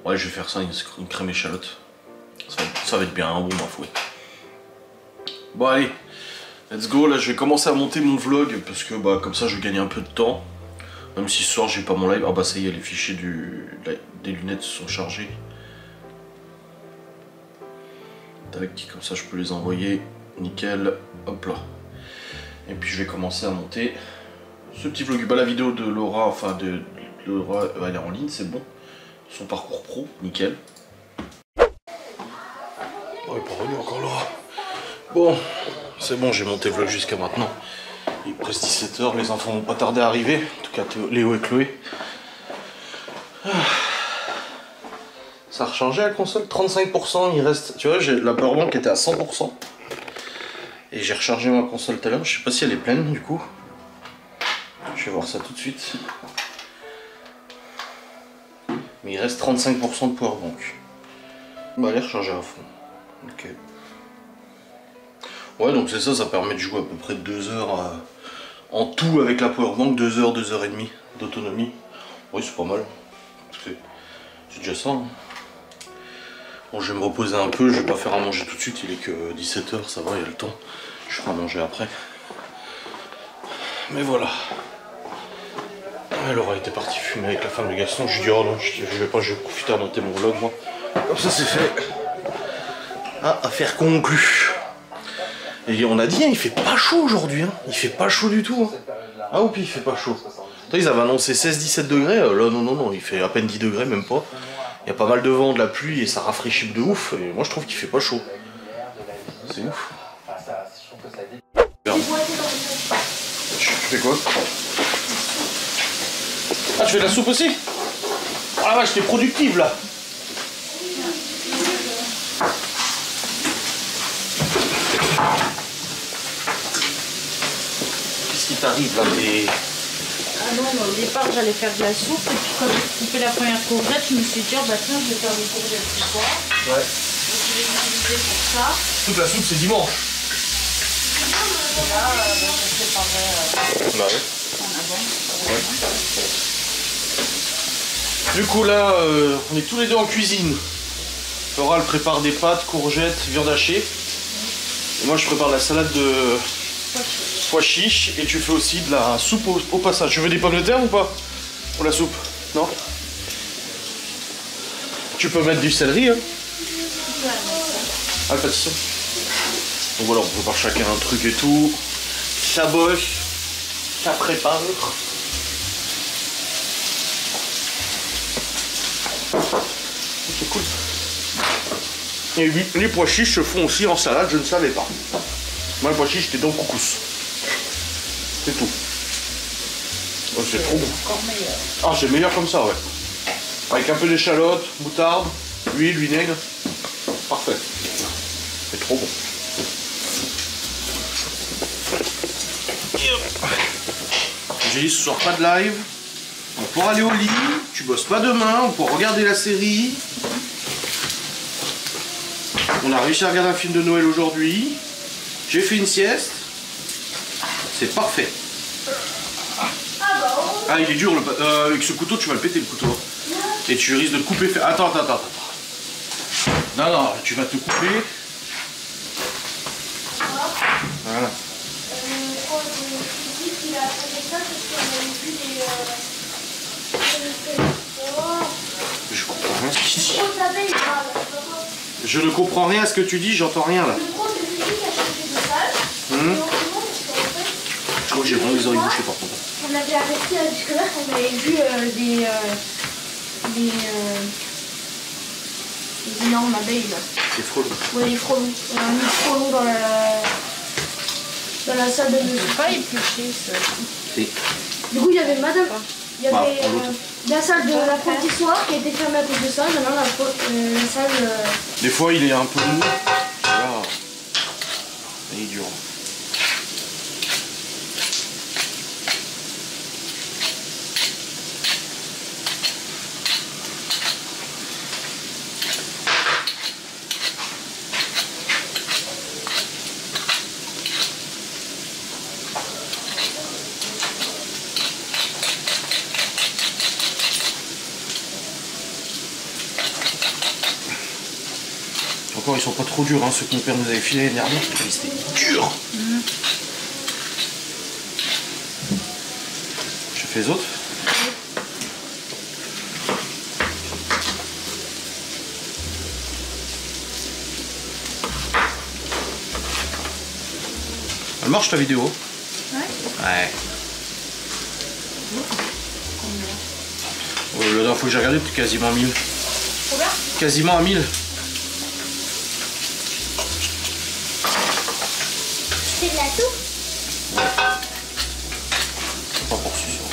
Ouais, je vais faire ça, une crème échalote. Ça va être bien, hein, bon, ma foi. Bon, allez, let's go. Là, je vais commencer à monter mon vlog parce que, bah, comme ça, je gagne un peu de temps. Même si ce soir, j'ai pas mon live. Ah, bah, ça y est, les fichiers des lunettes sont chargés. Tac, comme ça, je peux les envoyer. Nickel. Hop là. Et puis, je vais commencer à monter ce petit vlog. Bah, la vidéo de Laura, enfin, de Laura, elle est en ligne, c'est bon. Son parcours pro, nickel. Oh, elle est pas revenue encore, Laura. Bon, c'est bon, j'ai monté le vlog jusqu'à maintenant. Il est presque 17h, les enfants vont pas tarder à arriver. En tout cas, Léo et Chloé. Ça a rechangé la console, 35%, il reste... Tu vois, la powerbank était à 100%. Et j'ai rechargé ma console tout à l'heure, je sais pas si elle est pleine du coup. Je vais voir ça tout de suite. Mais il reste 35% de powerbank. Bah, elle est rechargée à fond. Ok. Ouais, donc c'est ça, ça permet de jouer à peu près 2 heures en tout avec la powerbank, 2 heures, 2 heures et demie d'autonomie. Oui, c'est pas mal. C'est déjà ça. Hein. Bon, je vais me reposer un peu, je vais pas faire à manger tout de suite, il est que 17 h, ça va, il y a le temps. Je ferai à manger après. Mais voilà. Elle aura été partie fumer avec la femme de Gaston. Je lui dis oh non, je vais pas, je vais profiter à noter mon vlog moi. Comme ça c'est fait. Ah, affaire conclue. Et on a dit, hein, il fait pas chaud aujourd'hui, hein. Il fait pas chaud du tout. Hein. Ah oupi, il fait pas chaud. Ils avaient annoncé 16-17 degrés, là non, il fait à peine 10 degrés, même pas. Il y a pas mal de vent, de la pluie et ça rafraîchit de ouf. Et moi je trouve qu'il fait pas chaud. C'est ouf. Tu fais quoi? Ah, tu fais de la soupe aussi? Ah la vache, t'es productive là. Qu'est-ce qui t'arrive là? Ah non, mais au départ j'allais faire de la soupe et puis quand j'ai coupé la première courgette, je me suis dit, oh, bah tiens, je vais faire des courgettes ce soir. Ouais. Donc je vais l'utiliser pour ça. Toute la soupe c'est dimanche. Et là, je préparais Bah ouais. en avant. Ouais. Du coup là, on est tous les deux en cuisine. Laura elle prépare des pâtes, courgettes, viande hachée. Et moi je prépare la salade de pois chiches. Et tu fais aussi de la soupe au passage. Tu veux des pommes de terre ou pas? Pour la soupe? Non? Tu peux mettre du céleri, hein? Ah, pas de ça. Donc voilà, on prépare chacun un truc et tout. Ça bosse, ça prépare. C'est cool. Et oui, les pois chiches se font aussi en salade, je ne savais pas. Moi, les pois chiches, c'était dans le couscous. C'est tout. Oh, c'est trop bon. Encore meilleur. Ah, c'est meilleur comme ça, ouais. Avec un peu d'échalote, moutarde, huile, vinaigre. Parfait. C'est trop bon. J'ai dit ce soir pas de live. On pourra aller au lit. Tu bosses pas demain. On pourra regarder la série. On a réussi à regarder un film de Noël aujourd'hui. J'ai fait une sieste. C'est parfait. Ah, il est dur. Avec ce couteau, tu vas le péter le couteau. Et tu risques de te couper. Attends. Non, tu vas te couper. Voilà. Je comprends rien à ce qu'il dit. Je ne comprends rien à ce que tu dis, j'entends rien là. Je crois que j'ai vraiment les oreilles bouchées par contre. On avait arrêté jusque-là, on avait vu des énormes abeilles là. Les frelons. Ouais, les frelons. On a mis des frelons dans la salle de Je pas épluché ça. Si. Du coup, il y avait madame. Il y avait pour l'autre. la salle de l'apprentissage qui a été fermée à cause de ça. Maintenant, la salle. Des fois il est un peu mou. Voilà. Il est dur. Encore ils sont pas trop durs, hein, ceux que mon père nous avait filé l'année dernière. C'était dur. Je fais les autres. Elle marche ta vidéo? Ouais. Ouais. La dernière fois que j'ai regardé, c'était quasiment à 1000. Combien? Quasiment à 1000. C'est de la soupe. Pas pour ce soir.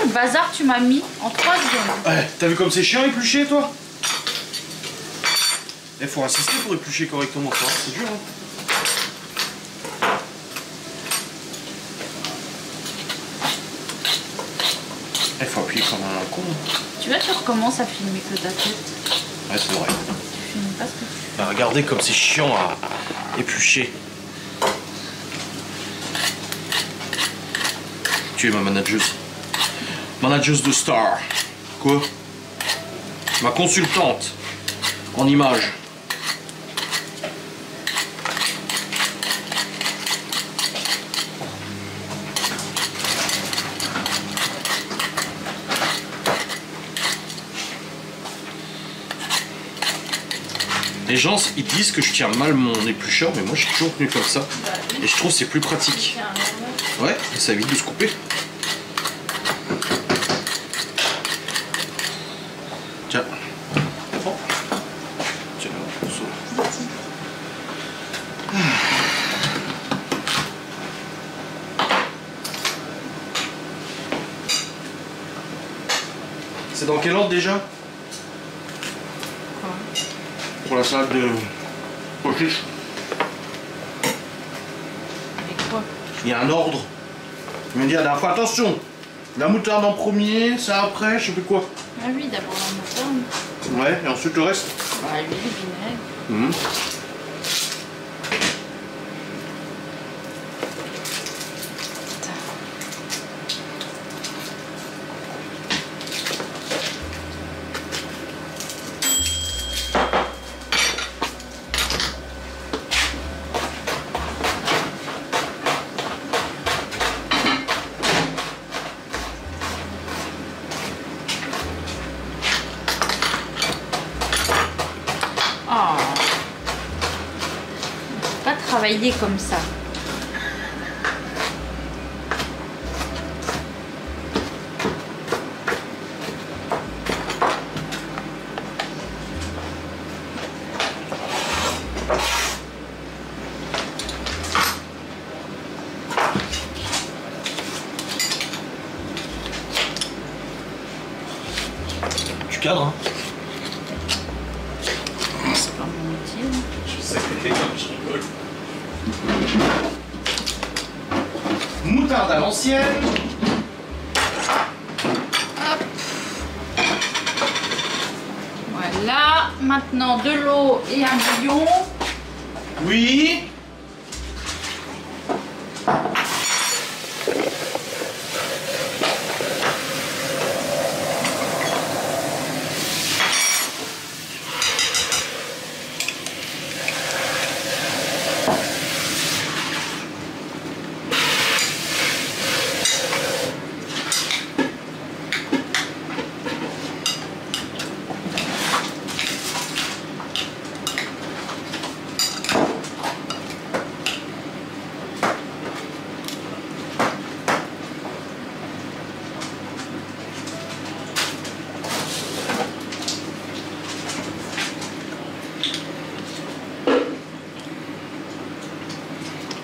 le bazar tu m'as mis en 3 secondes. Ouais, t'as vu comme c'est chiant éplucher toi? Il faut insister pour éplucher correctement ça, c'est dur hein. Il faut appuyer comme un con. Tu vois, tu recommences à filmer que ta tête. Ouais, c'est vrai. Tu filmes pas ce que tu fais. Regardez comme c'est chiant à éplucher. Tu es ma manageuse. Manageuse de star. Quoi? Ma consultante en images. Les gens, ils disent que je tiens mal mon éplucheur, mais moi j'ai toujours tenu comme ça. Et je trouve que c'est plus pratique. Ouais, ça évite de se couper. Tiens. Bon. Tiens, le morceau. C'est dans quel ordre déjà? Pour la salade de pochis. Avec quoi? Il y a un ordre. Il me dit à la dernière fois, attention, la moutarde en premier, ça après, je sais plus quoi. Ah oui, d'abord la moutarde. Ouais, et ensuite le reste. Bah, l'huile, le vinaigre. Ah, pas travailler comme ça. Tu cadres, hein? C'est pas mon métier. Je sais que je rigole. Moutarde à l'ancienne. Hop. Voilà, maintenant de l'eau et un bouillon. Oui.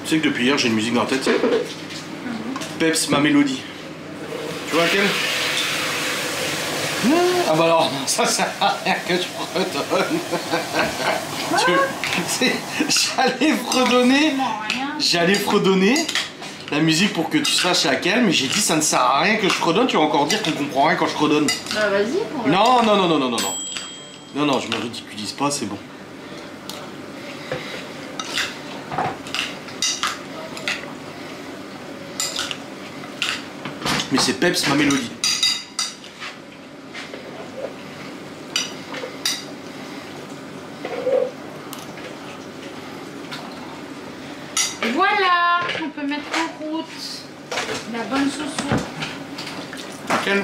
Tu sais que depuis hier j'ai une musique dans la tête. Peps, ma mélodie. Tu vois laquelle? Ah bah alors, ça sert à rien que je fredonne. Tu sais, j'allais fredonner la musique pour que tu saches laquelle, mais j'ai dit ça ne sert à rien que je fredonne, tu vas encore dire qu'on comprend rien quand je fredonne. Bah vas-y. Non, non, non, non, non, non, non. Non, non, je me ridiculise pas, c'est bon. Mais c'est Peps, ma mélodie. Voilà, on peut mettre en route la bonne chouchou. Laquelle?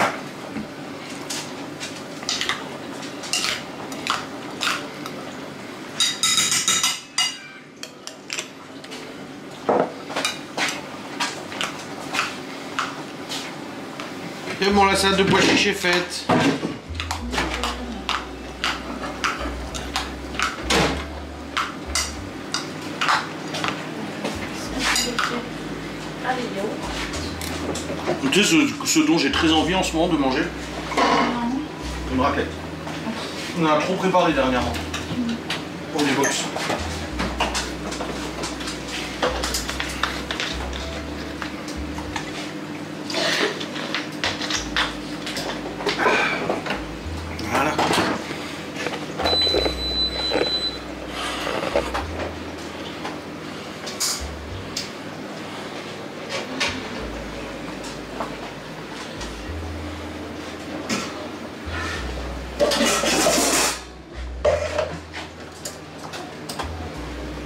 Et bon, la salade de pois chiches est faite. Allez, yo. Tu sais ce dont j'ai très envie en ce moment de manger? Non. Une raclette. On a trop préparé dernièrement. Pour les box. Voilà.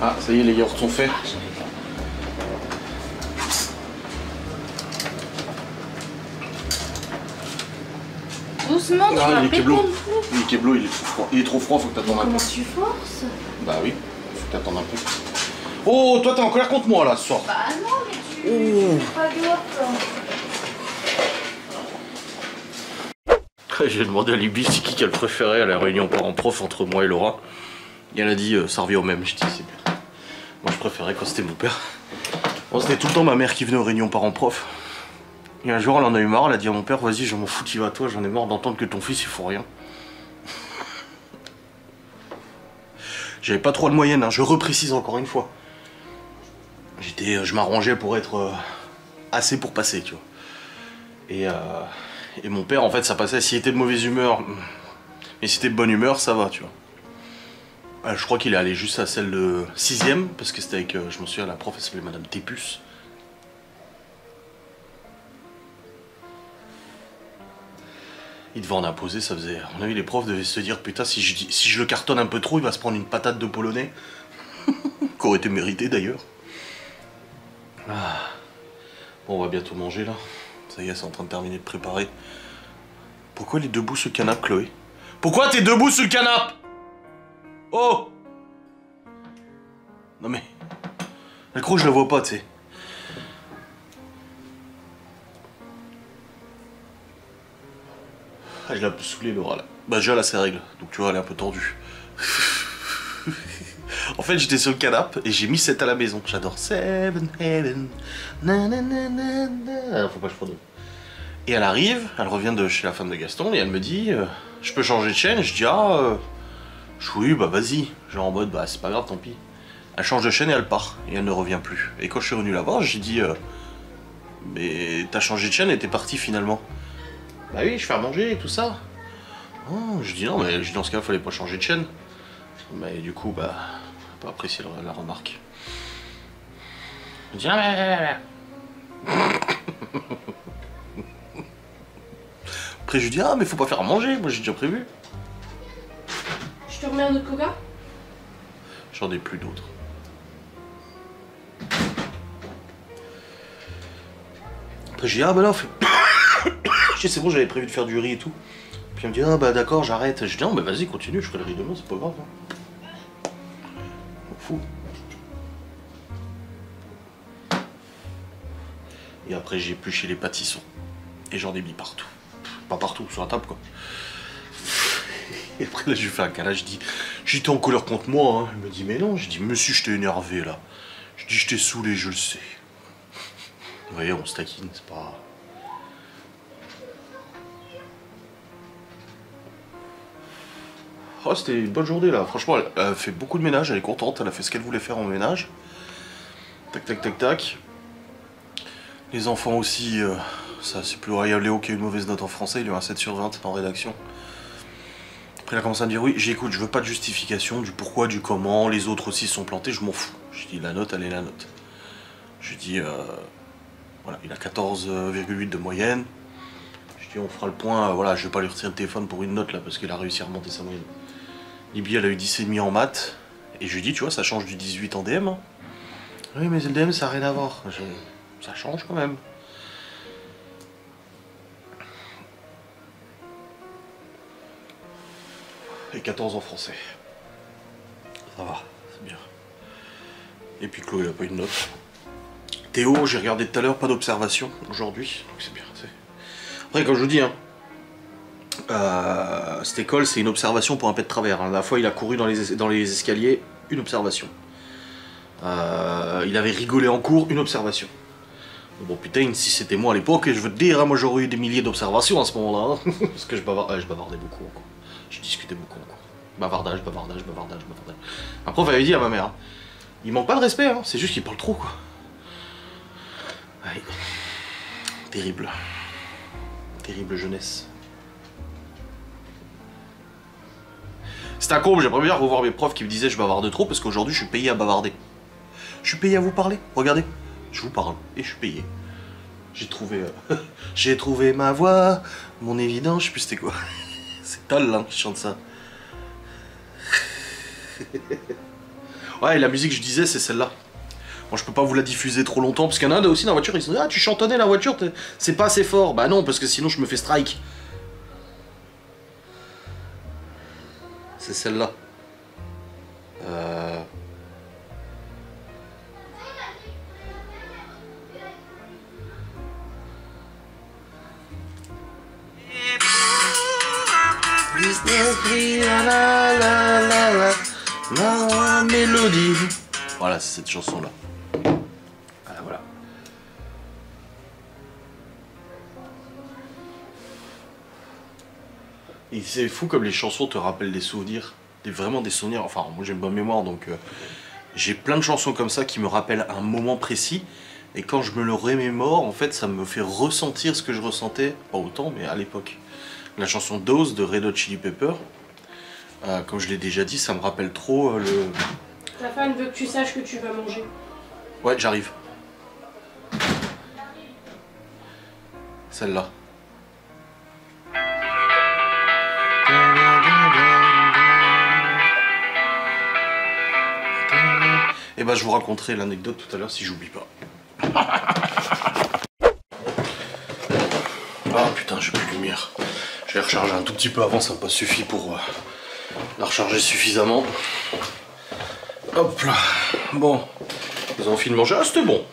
Ah, ça y est, les yaourts sont faits. Doucement, tu Ah, vas il est péter keblo. le flou. Il est keblo, il est trop froid. Il est trop froid, faut que t'attendes un peu. Comment tu forces? Bah oui, faut que t'attendes un peu. Oh, toi t'es en colère contre moi là ce soir. Bah non, mais tu... Oh. fais pas gaffe. J'ai demandé à Libby c'est qui qu'elle préférait à la réunion parents-prof entre moi et Laura. Et elle a dit ça revient au même. Je dis c'est bien. Moi je préférais quand c'était mon père. Bon, c'était tout le temps ma mère qui venait aux réunions parents-prof. Et un jour elle en a eu marre, elle a dit à mon père vas-y je m'en fous, tu vas toi, j'en ai marre d'entendre que ton fils il faut rien. J'avais pas trop de moyenne, hein. Je reprécise encore une fois. Je m'arrangeais pour être assez pour passer, tu vois. Et mon père, en fait, ça passait. S'il était de mauvaise humeur, mais si était de bonne humeur, ça va, tu vois. Je crois qu'il est allé juste à celle de 6ème, parce que c'était avec, je m'en souviens, la prof, elle s'appelait Madame Tépus. Il devait en imposer, ça faisait... À mon avis, les profs devaient se dire, putain, si je le cartonne un peu trop, il va se prendre une patate de polonais. Qu'aurait été mérité, d'ailleurs. Ah. Bon, on va bientôt manger, là. Ça y est, c'est en train de terminer de préparer. Pourquoi elle est debout sur le canapé, Chloé? Pourquoi t'es debout sur le canapé? Oh! Non mais... Elle croit que je la vois pas, tu sais. Ah, je l'ai un peu saoulée, Laura, là. Bah déjà, là, c'est règle. Donc, tu vois, elle est un peu tendue. En fait, j'étais sur le canapé et j'ai mis 7 à la maison. J'adore Seven Heaven. Ah, faut pas que je prononce. Et elle arrive, elle revient de chez la femme de Gaston et elle me dit je peux changer de chaîne? Je dis oui, bah vas-y. Genre en mode bah c'est pas grave, tant pis. Elle change de chaîne et elle part. Et elle ne revient plus. Et quand je suis revenu la voir, j'ai dit mais t'as changé de chaîne et t'es parti finalement? Bah oui, je fais à manger et tout ça. Oh, je dis non, mais dans ce cas, fallait pas changer de chaîne. Mais du coup, bah, pas apprécier la remarque. Je dis Après, je lui dis mais faut pas faire à manger, moi j'ai déjà prévu. Je te remets un autre coca? J'en ai plus d'autres. Après, je dis bah là, je dis c'est bon, j'avais prévu de faire du riz et tout. Puis elle me dit bah d'accord, j'arrête. Je dis non, bah vas-y, continue, je ferai le riz demain, c'est pas grave. Hein. Fou. Et après j'ai épluché les pâtissons. Et j'en ai mis partout. Pas partout, sur la table quoi. Et après là je lui fais un câlin, je dis j'étais en colère contre moi, hein. Il me dit mais non, je dis monsieur je t'ai énervé là. Je dis je t'ai saoulé, je le sais. Vous voyez, on se taquine, c'est pas... Oh, c'était une bonne journée là, franchement elle a fait beaucoup de ménage, elle est contente, elle a fait ce qu'elle voulait faire en ménage. Tac tac tac tac. Les enfants aussi, ça c'est plus vrai, il y a Léo qui a eu une mauvaise note en français, il a eu un 7 sur 20 en rédaction. Après il a commencé à me dire oui, j'écoute, je veux pas de justification du pourquoi, du comment, les autres aussi sont plantés, je m'en fous. Je dis la note, elle est la note. Je dis voilà, il a 14,8 de moyenne. Je dis on fera le point, voilà, je vais pas lui retirer le téléphone pour une note là parce qu'il a réussi à remonter sa moyenne. Libye elle a eu 10,5 en maths, et je lui dis tu vois ça change du 18 en DM. Hein. Oui mais le DM ça n'a rien à voir, ça change quand même. Et 14 en français. Ça va, c'est bien. Et puis Chloé a pas eu de note. Théo, j'ai regardé tout à l'heure, pas d'observation aujourd'hui, donc c'est bien. Après comme je vous dis, hein, cette école c'est une observation pour un pet de travers. Hein. La fois il a couru dans les escaliers, une observation. Il avait rigolé en cours, une observation. Bon putain, si c'était moi à l'époque, je veux te dire, hein, moi j'aurais eu des milliers d'observations à ce moment-là. Hein. Parce que je bavardais beaucoup encore. Je discutais beaucoup encore. Bavardage. Un prof avait dit à ma mère, hein, il manque pas de respect, hein, c'est juste qu'il parle trop quoi. Ouais. Terrible. Terrible jeunesse. C'est un con, j'aimerais bien revoir mes profs qui me disaient je bavarde trop parce qu'aujourd'hui je suis payé à bavarder. Je suis payé à vous parler, regardez. Je vous parle et je suis payé. J'ai trouvé j'ai trouvé ma voix, mon évidence, je sais plus c'était quoi. C'est Tal hein, qui chante ça. Ouais, et la musique je disais c'est celle-là. Bon, je peux pas vous la diffuser trop longtemps parce qu'il y en a aussi dans la voiture, ils se disent ah tu chantonnais la voiture, c'est pas assez fort. Bah non, parce que sinon je me fais strike. C'est celle-là. La mélodie. Voilà, c'est cette chanson-là. Voilà. Et c'est fou comme les chansons te rappellent des souvenirs. Vraiment des souvenirs. Enfin, moi j'ai une bonne mémoire, donc j'ai plein de chansons comme ça qui me rappellent un moment précis. Et quand je me le remémore, en fait, ça me fait ressentir ce que je ressentais, pas autant, mais à l'époque. La chanson Dose de Red Hot Chili Pepper, comme je l'ai déjà dit, ça me rappelle trop le... Ta femme veut que tu saches que tu vas manger. Ouais, j'arrive. Celle-là. Et bah je vous raconterai l'anecdote tout à l'heure si j'oublie pas. Ah putain, j'ai plus de lumière. Je vais recharger un tout petit peu avant, ça n'a pas suffi pour la recharger suffisamment. Hop là. Bon. Ils ont fini de manger. Ah c'était bon.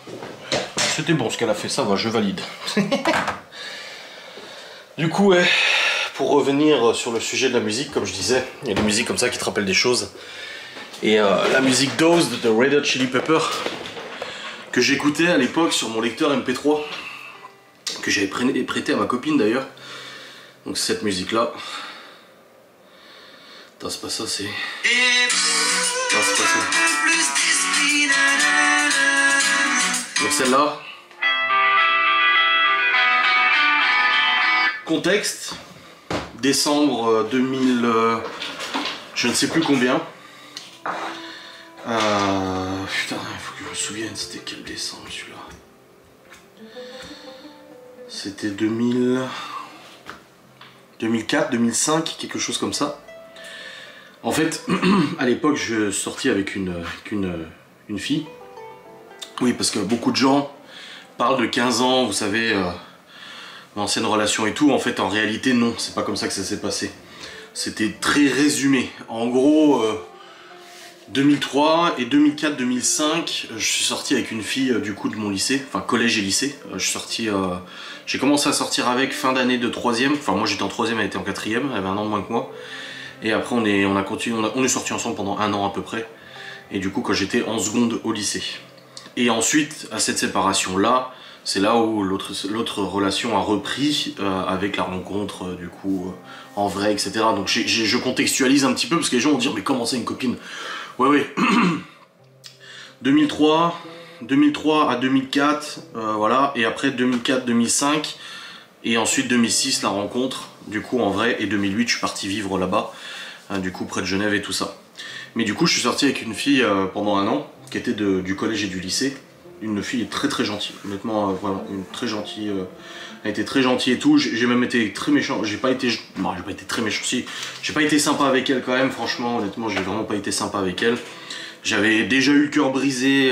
C'était bon ce qu'elle a fait, ça va, je valide. Du coup, ouais, pour revenir sur le sujet de la musique, comme je disais, il y a des musiques comme ça qui te rappellent des choses. Et la musique Dose de Red Hot Chili Pepper, que j'écoutais à l'époque sur mon lecteur MP3, que j'avais prêté à ma copine d'ailleurs. Donc c'est cette musique là. Attends, c'est pas ça, c'est... Non, c'est pas ça. Donc celle-là. Contexte, décembre 2000, je ne sais plus combien. Putain, il faut que je me souvienne, c'était quel décembre celui-là? C'était 2004, 2005, quelque chose comme ça. En fait, à l'époque, je sortais avec une fille. Oui, parce que beaucoup de gens parlent de 15 ans, vous savez, d'anciennes relations et tout. En fait, en réalité, non, c'est pas comme ça que ça s'est passé. C'était très résumé. En gros, 2003 et 2004-2005, je suis sorti avec une fille du coup de mon lycée, enfin collège et lycée. J'ai commencé à sortir avec fin d'année de 3ème. Enfin, moi j'étais en 3ème, elle était en 4ème, elle avait un an de moins que moi. Et après on est sortis ensemble pendant un an à peu près. Et du coup quand j'étais en seconde au lycée. Et ensuite à cette séparation là, c'est là où l'autre relation a repris avec la rencontre du coup en vrai, etc. Donc je contextualise un petit peu parce que les gens vont dire mais comment c'est une copine? Ouais. 2003 à 2004, voilà. Et après 2004-2005 et ensuite 2006 la rencontre du coup en vrai. Et 2008 je suis parti vivre là-bas. Du coup près de Genève et tout ça. Mais du coup je suis sorti avec une fille pendant un an qui était du collège et du lycée. Une fille très très gentille, honnêtement, vraiment une très gentille. Elle était très gentille et tout. J'ai même été très méchant. J'ai pas été très méchant. Si, j'ai pas été sympa avec elle quand même. Franchement, honnêtement, j'ai vraiment pas été sympa avec elle. J'avais déjà eu le cœur brisé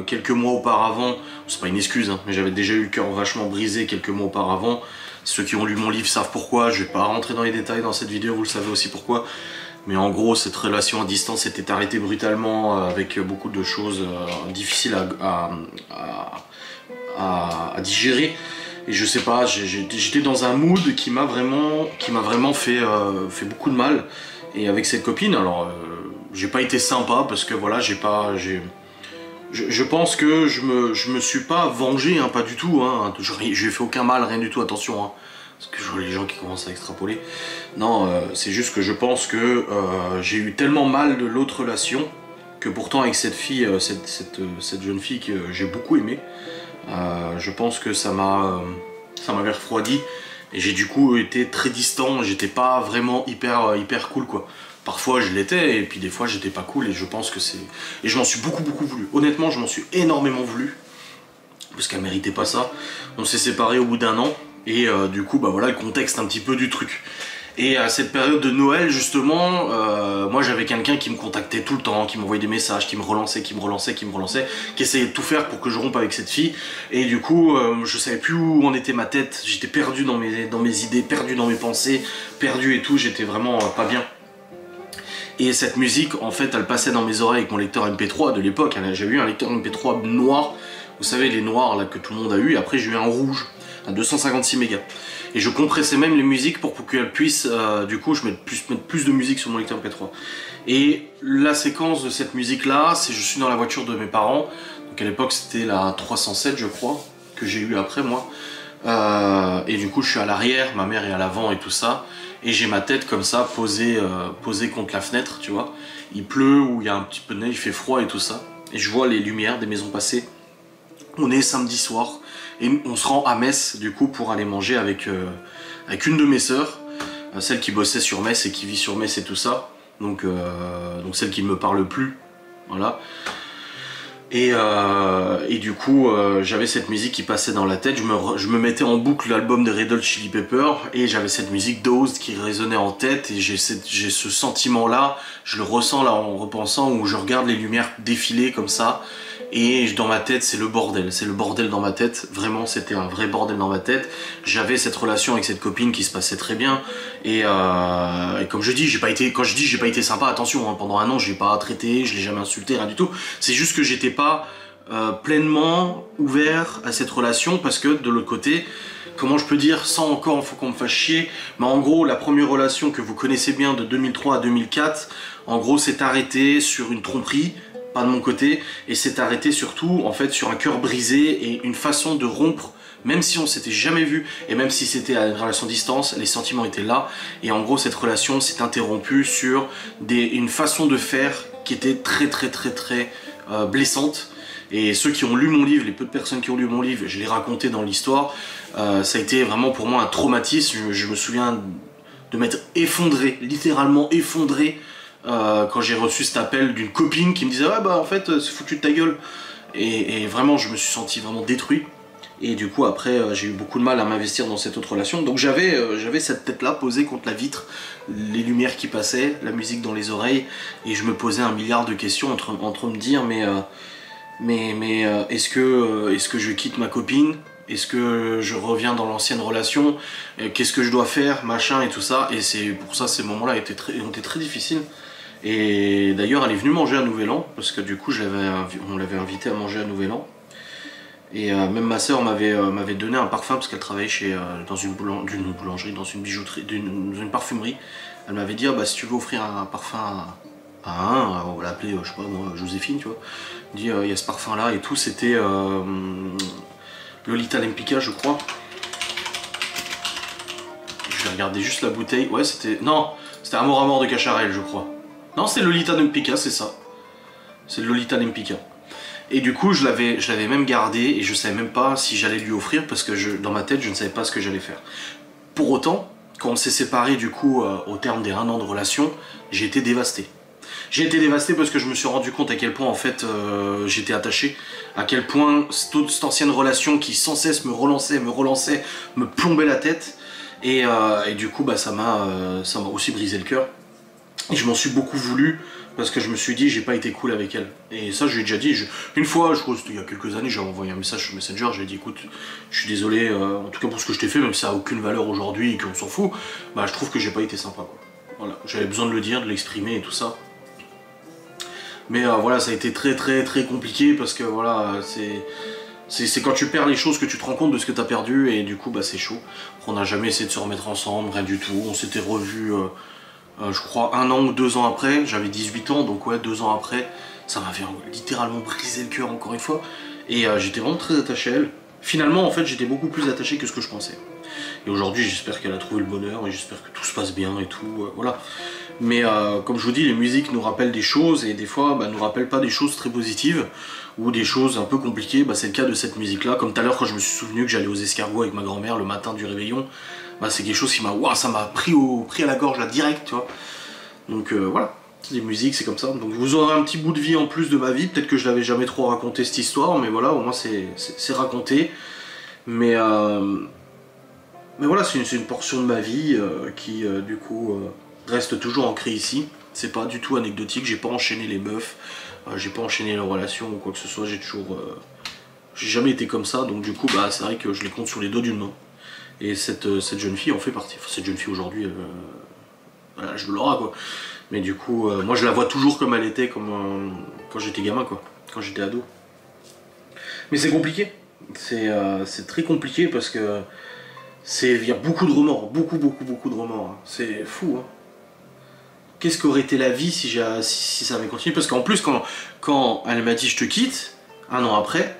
quelques mois auparavant. C'est pas une excuse, hein, mais j'avais déjà eu le cœur vachement brisé quelques mois auparavant. Ceux qui ont lu mon livre savent pourquoi. Je vais pas rentrer dans les détails dans cette vidéo. Vous le savez aussi pourquoi. Mais en gros, cette relation à distance s'était arrêtée brutalement avec beaucoup de choses difficiles à digérer. Et je sais pas, j'étais dans un mood qui m'a vraiment fait beaucoup de mal. Et avec cette copine, alors j'ai pas été sympa parce que voilà, je pense que je me suis pas vengé, hein, pas du tout, hein, j'ai fait aucun mal, rien du tout, attention, hein, parce que je vois les gens qui commencent à extrapoler. Non, c'est juste que je pense que j'ai eu tellement mal de l'autre relation, que pourtant avec cette fille, cette jeune fille que j'ai beaucoup aimée, je pense que ça m'avait refroidi, et j'ai du coup été très distant, j'étais pas vraiment hyper cool quoi. Parfois je l'étais et puis des fois j'étais pas cool et je pense que c'est... Et je m'en suis beaucoup voulu. Honnêtement je m'en suis énormément voulu. Parce qu'elle méritait pas ça. On s'est séparés au bout d'1 an. Et du coup bah voilà le contexte un petit peu du truc. Et à cette période de Noël justement, moi j'avais quelqu'un qui me contactait tout le temps, qui m'envoyait des messages, qui me relançait, qui essayait de tout faire pour que je rompe avec cette fille. Et du coup je savais plus où en était ma tête. J'étais perdu dans mes idées, perdu dans mes pensées, perdu et tout. J'étais vraiment pas bien. Et cette musique, en fait, elle passait dans mes oreilles avec mon lecteur MP3 de l'époque. J'avais eu un lecteur MP3 noir, vous savez, les noirs là que tout le monde a eu. Et après, j'ai eu un rouge, un 256 mégas. Et je compressais même les musiques pour qu'elles puissent, du coup, je mettre plus de musique sur mon lecteur MP3. Et la séquence de cette musique-là, c'est je suis dans la voiture de mes parents. Donc à l'époque, c'était la 307, je crois, que j'ai eu après moi. Et du coup, je suis à l'arrière, ma mère est à l'avant et tout ça. Et j'ai ma tête comme ça posée contre la fenêtre, tu vois. Il pleut ou il y a un petit peu de neige, il fait froid et tout ça. Et je vois les lumières des maisons passées. On est samedi soir et on se rend à Metz du coup pour aller manger avec une de mes sœurs, celle qui bossait sur Metz et qui vit sur Metz et tout ça. Donc celle qui me parle plus, voilà. Et du coup j'avais cette musique qui passait dans la tête, je me mettais en boucle l'album de Red Hot Chili Pepper et j'avais cette musique Dozed qui résonnait en tête et j'ai ce sentiment là, je le ressens là en repensant où je regarde les lumières défiler comme ça et dans ma tête c'est le bordel dans ma tête, vraiment c'était un vrai bordel dans ma tête. J'avais cette relation avec cette copine qui se passait très bien et comme je dis, quand je dis j'ai pas été sympa, attention, hein, pendant 1 an j'ai pas traité, je l'ai jamais insulté, rien du tout, c'est juste que j'étais pas pleinement ouvert à cette relation parce que de l'autre côté, comment je peux dire sans encore, faut qu'on me fasse chier, mais en gros la première relation que vous connaissez bien de 2003 à 2004, en gros c'est arrêté sur une tromperie, pas de mon côté, et c'est arrêté surtout en fait sur un cœur brisé et une façon de rompre, même si on s'était jamais vu et même si c'était à une relation distance, les sentiments étaient là et en gros cette relation s'est interrompue sur une façon de faire qui était très blessante. Et ceux qui ont lu mon livre, les peu de personnes qui ont lu mon livre, je l'ai raconté dans l'histoire, ça a été vraiment pour moi un traumatisme. Je me souviens de m'être effondré, littéralement effondré, quand j'ai reçu cet appel d'une copine qui me disait « Ouais bah en fait c'est foutu de ta gueule ». Et vraiment je me suis senti vraiment détruit. Et du coup après j'ai eu beaucoup de mal à m'investir dans cette autre relation. Donc j'avais cette tête là posée contre la vitre, les lumières qui passaient, la musique dans les oreilles. Et je me posais 1 milliard de questions entre me dire mais est-ce que je quitte ma copine? Est-ce que je reviens dans l'ancienne relation? Qu'est-ce que je dois faire? Machin et tout ça. Et c'est pour ça ces moments-là ont été très difficiles. Et d'ailleurs elle est venue manger à Nouvel An, parce que du coup on l'avait invitée à manger à Nouvel An. Et même ma soeur m'avait donné un parfum parce qu'elle travaillait dans une boulangerie, dans une bijouterie, dans une parfumerie. Elle m'avait dit bah si tu veux offrir un parfum on va l'appeler je sais pas moi Joséphine, tu vois. Elle dit il y a ce parfum là et tout, c'était Lolita Lempicka je crois. Je vais regarder juste la bouteille. Ouais c'était Amour à mort de Cacharel je crois. Non c'est Lolita Lempicka, c'est ça. C'est Lolita Lempicka. Et du coup je l'avais même gardé et je savais même pas si j'allais lui offrir parce que dans ma tête je ne savais pas ce que j'allais faire. Pour autant, quand on s'est séparés du coup au terme des 1 an de relation, j'ai été dévasté. J'ai été dévasté parce que je me suis rendu compte à quel point en fait j'étais attaché, à quel point toute cette ancienne relation qui sans cesse me relançait, me plombait la tête et du coup bah, ça m'a aussi brisé le cœur. Et je m'en suis beaucoup voulu parce que je me suis dit j'ai pas été cool avec elle. Et ça je lui ai déjà dit, une fois, je crois que c'était il y a quelques années, j'ai envoyé un message sur Messenger, j'ai dit écoute, je suis désolé, en tout cas pour ce que je t'ai fait, même si ça a aucune valeur aujourd'hui et qu'on s'en fout, bah je trouve que j'ai pas été sympa quoi. Voilà, j'avais besoin de le dire, de l'exprimer et tout ça. Mais voilà, ça a été très compliqué parce que voilà, c'est quand tu perds les choses que tu te rends compte de ce que tu as perdu et du coup bah c'est chaud. On n'a jamais essayé de se remettre ensemble, rien du tout. On s'était revus je crois 1 an ou 2 ans après, j'avais 18 ans, donc ouais, 2 ans après, ça m'avait littéralement brisé le cœur encore une fois. Et j'étais vraiment très attaché à elle. Finalement, en fait, j'étais beaucoup plus attaché que ce que je pensais. Et aujourd'hui, j'espère qu'elle a trouvé le bonheur et j'espère que tout se passe bien et tout, voilà. Mais comme je vous dis, les musiques nous rappellent des choses et des fois, bah, nous rappellent pas des choses très positives ou des choses un peu compliquées. Bah, c'est le cas de cette musique-là. Comme tout à l'heure, quand je me suis souvenu que j'allais aux escargots avec ma grand-mère le matin du réveillon, bah, c'est quelque chose qui m'a, waouh, ça m'a pris à la gorge là direct, tu vois. Donc voilà. Les musiques, c'est comme ça. Donc vous aurez un petit bout de vie en plus de ma vie. Peut-être que je l'avais jamais trop raconté cette histoire, mais voilà, au moins c'est raconté. Mais voilà, c'est une portion de ma vie qui, du coup, reste toujours ancrée ici. C'est pas du tout anecdotique. J'ai pas enchaîné les meufs, j'ai pas enchaîné les relations ou quoi que ce soit. J'ai jamais été comme ça. Donc du coup, bah, c'est vrai que je les compte sur les doigts d'une main. Et cette jeune fille en fait partie. Enfin, cette jeune fille aujourd'hui, voilà, je l'aurai quoi. Mais du coup, moi je la vois toujours comme elle était quand j'étais gamin, quoi, quand j'étais ado. Mais c'est compliqué, c'est très compliqué parce que il y a beaucoup de remords, beaucoup de remords. Hein. C'est fou. Hein. Qu'est-ce qu'aurait été la vie si ça avait continué? Parce qu'en plus, quand elle m'a dit je te quitte, 1 an après,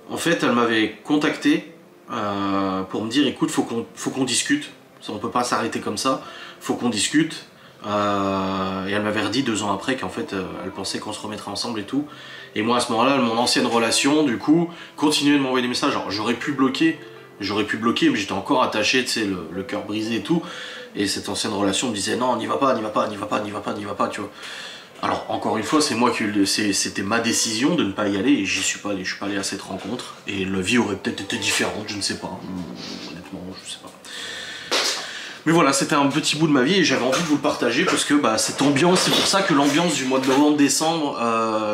en fait, elle m'avait contacté pour me dire écoute, faut qu'on discute. On peut pas s'arrêter comme ça, faut qu'on discute. Et elle m'avait redit 2 ans après qu'en fait elle pensait qu'on se remettrait ensemble et tout. Et moi à ce moment-là, mon ancienne relation, du coup, continuait de m'envoyer des messages. Alors j'aurais pu bloquer, mais j'étais encore attaché, tu sais, le cœur brisé et tout. Et cette ancienne relation me disait non, n'y va pas, tu vois. Alors encore une fois, c'était ma décision de ne pas y aller et j'y suis pas allé. Je suis pas allé à cette rencontre et la vie aurait peut-être été différente, je ne sais pas. Honnêtement, je sais pas. Mais voilà, c'était un petit bout de ma vie et j'avais envie de vous le partager parce que bah, cette ambiance, c'est pour ça que l'ambiance du mois de novembre-décembre,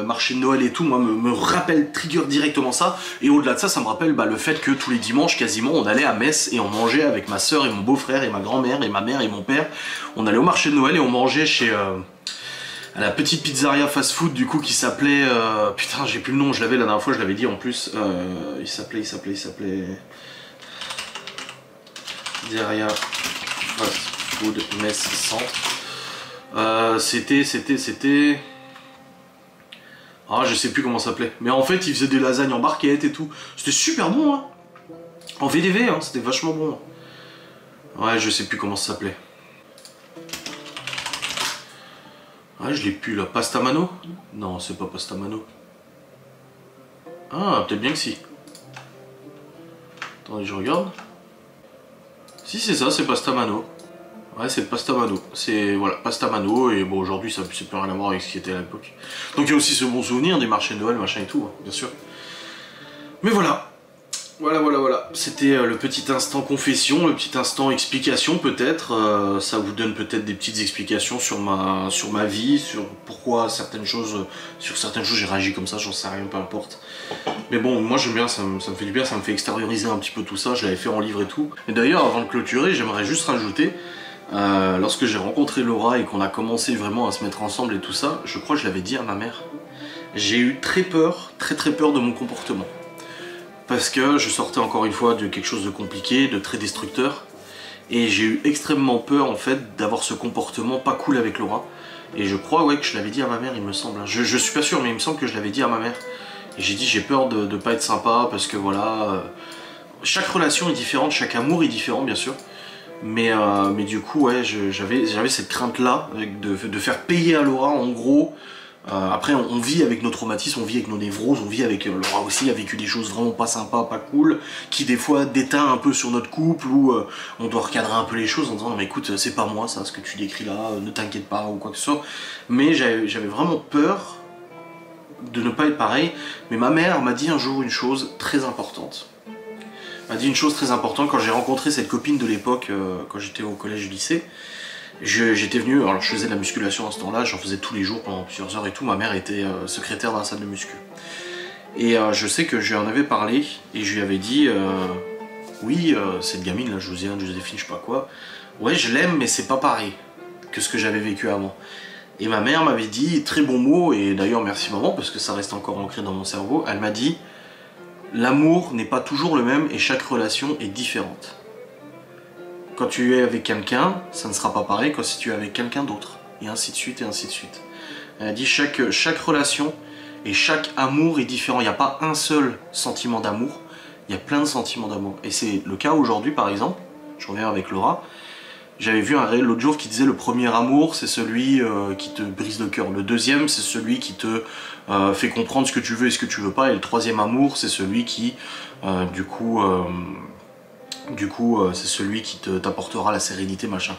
marché de Noël et tout, moi me rappelle, trigger directement ça. Et au-delà de ça, ça me rappelle bah, le fait que tous les dimanches, quasiment, on allait à Metz et on mangeait avec ma soeur et mon beau-frère et ma grand-mère et ma mère et mon père. On allait au marché de Noël et on mangeait chez à la petite pizzeria fast-food du coup qui s'appelait... putain, j'ai plus le nom, je l'avais la dernière fois, je l'avais dit en plus. Il s'appelait... Pizzeria... Fast Food Metz Centre. C'était... Ah, je sais plus comment ça s'appelait. Mais en fait, ils faisaient des lasagnes en barquette et tout. C'était super bon, hein. En VDV, hein, c'était vachement bon. Ouais, je sais plus comment ça s'appelait. Ouais, je l'ai plus là. Pastamano? Non, c'est pas Pastamano. Ah, peut-être bien que si. Attendez, je regarde. Si c'est ça, c'est Pastamano. Ouais, c'est Pastamano. C'est voilà, Pastamano et bon aujourd'hui ça peut rien à voir avec ce qui était à l'époque. Donc il y a aussi ce bon souvenir des marchés de Noël, machin et tout, hein, bien sûr. Mais voilà. Voilà. C'était le petit instant confession, le petit instant explication peut-être. Ça vous donne peut-être des petites explications sur ma vie, sur pourquoi certaines choses j'ai réagi comme ça, j'en sais rien, peu importe. Mais bon, moi j'aime bien, ça me fait du bien, ça me fait extérioriser un petit peu tout ça, je l'avais fait en livre et tout. Et d'ailleurs, avant de clôturer, j'aimerais juste rajouter, lorsque j'ai rencontré Laura et qu'on a commencé vraiment à se mettre ensemble et tout ça, je crois que je l'avais dit à ma mère, j'ai eu très peur de mon comportement. Parce que je sortais encore une fois de quelque chose de compliqué, de très destructeur. Et j'ai eu extrêmement peur en fait d'avoir ce comportement pas cool avec Laura. Et je crois ouais, que je l'avais dit à ma mère, il me semble. Je suis pas sûr, mais il me semble que je l'avais dit à ma mère. Et j'ai dit j'ai peur de pas être sympa parce que voilà... chaque relation est différente, chaque amour est différent bien sûr. Mais du coup ouais, j'avais cette crainte là de faire payer à Laura en gros. Après on vit avec nos traumatismes, on vit avec nos névroses, on vit avec... Laura aussi a vécu des choses vraiment pas sympas, pas cool, qui des fois déteint un peu sur notre couple, où on doit recadrer un peu les choses en disant non mais écoute c'est pas moi ça, ce que tu décris là, ne t'inquiète pas ou quoi que ce soit. Mais j'avais vraiment peur de ne pas être pareil, mais ma mère m'a dit un jour une chose très importante. Elle m'a dit une chose très importante quand j'ai rencontré cette copine de l'époque, quand j'étais au collège et lycée. J'étais venu, alors je faisais de la musculation à ce temps-là, j'en faisais tous les jours pendant plusieurs heures et tout, ma mère était secrétaire dans la salle de muscu. Et je sais que je lui en avais parlé, et je lui avais dit, oui, cette gamine là, Josiane, Joséphine, je sais pas quoi, ouais je l'aime mais c'est pas pareil que ce que j'avais vécu avant. Et ma mère m'avait dit, très bon mot, et d'ailleurs merci maman, parce que ça reste encore ancré dans mon cerveau, elle m'a dit, l'amour n'est pas toujours le même et chaque relation est différente. quand tu es avec quelqu'un, ça ne sera pas pareil que si tu es avec quelqu'un d'autre. Et ainsi de suite, et ainsi de suite. Elle a dit chaque relation et chaque amour est différent. Il n'y a pas un seul sentiment d'amour, il y a plein de sentiments d'amour. Et c'est le cas aujourd'hui par exemple, je reviens avec Laura, j'avais vu un réel l'autre jour qui disait le premier amour c'est celui qui te brise le cœur. Le deuxième c'est celui qui te fait comprendre ce que tu veux et ce que tu veux pas. Et le troisième amour c'est celui qui du coup c'est celui qui t'apportera la sérénité machin.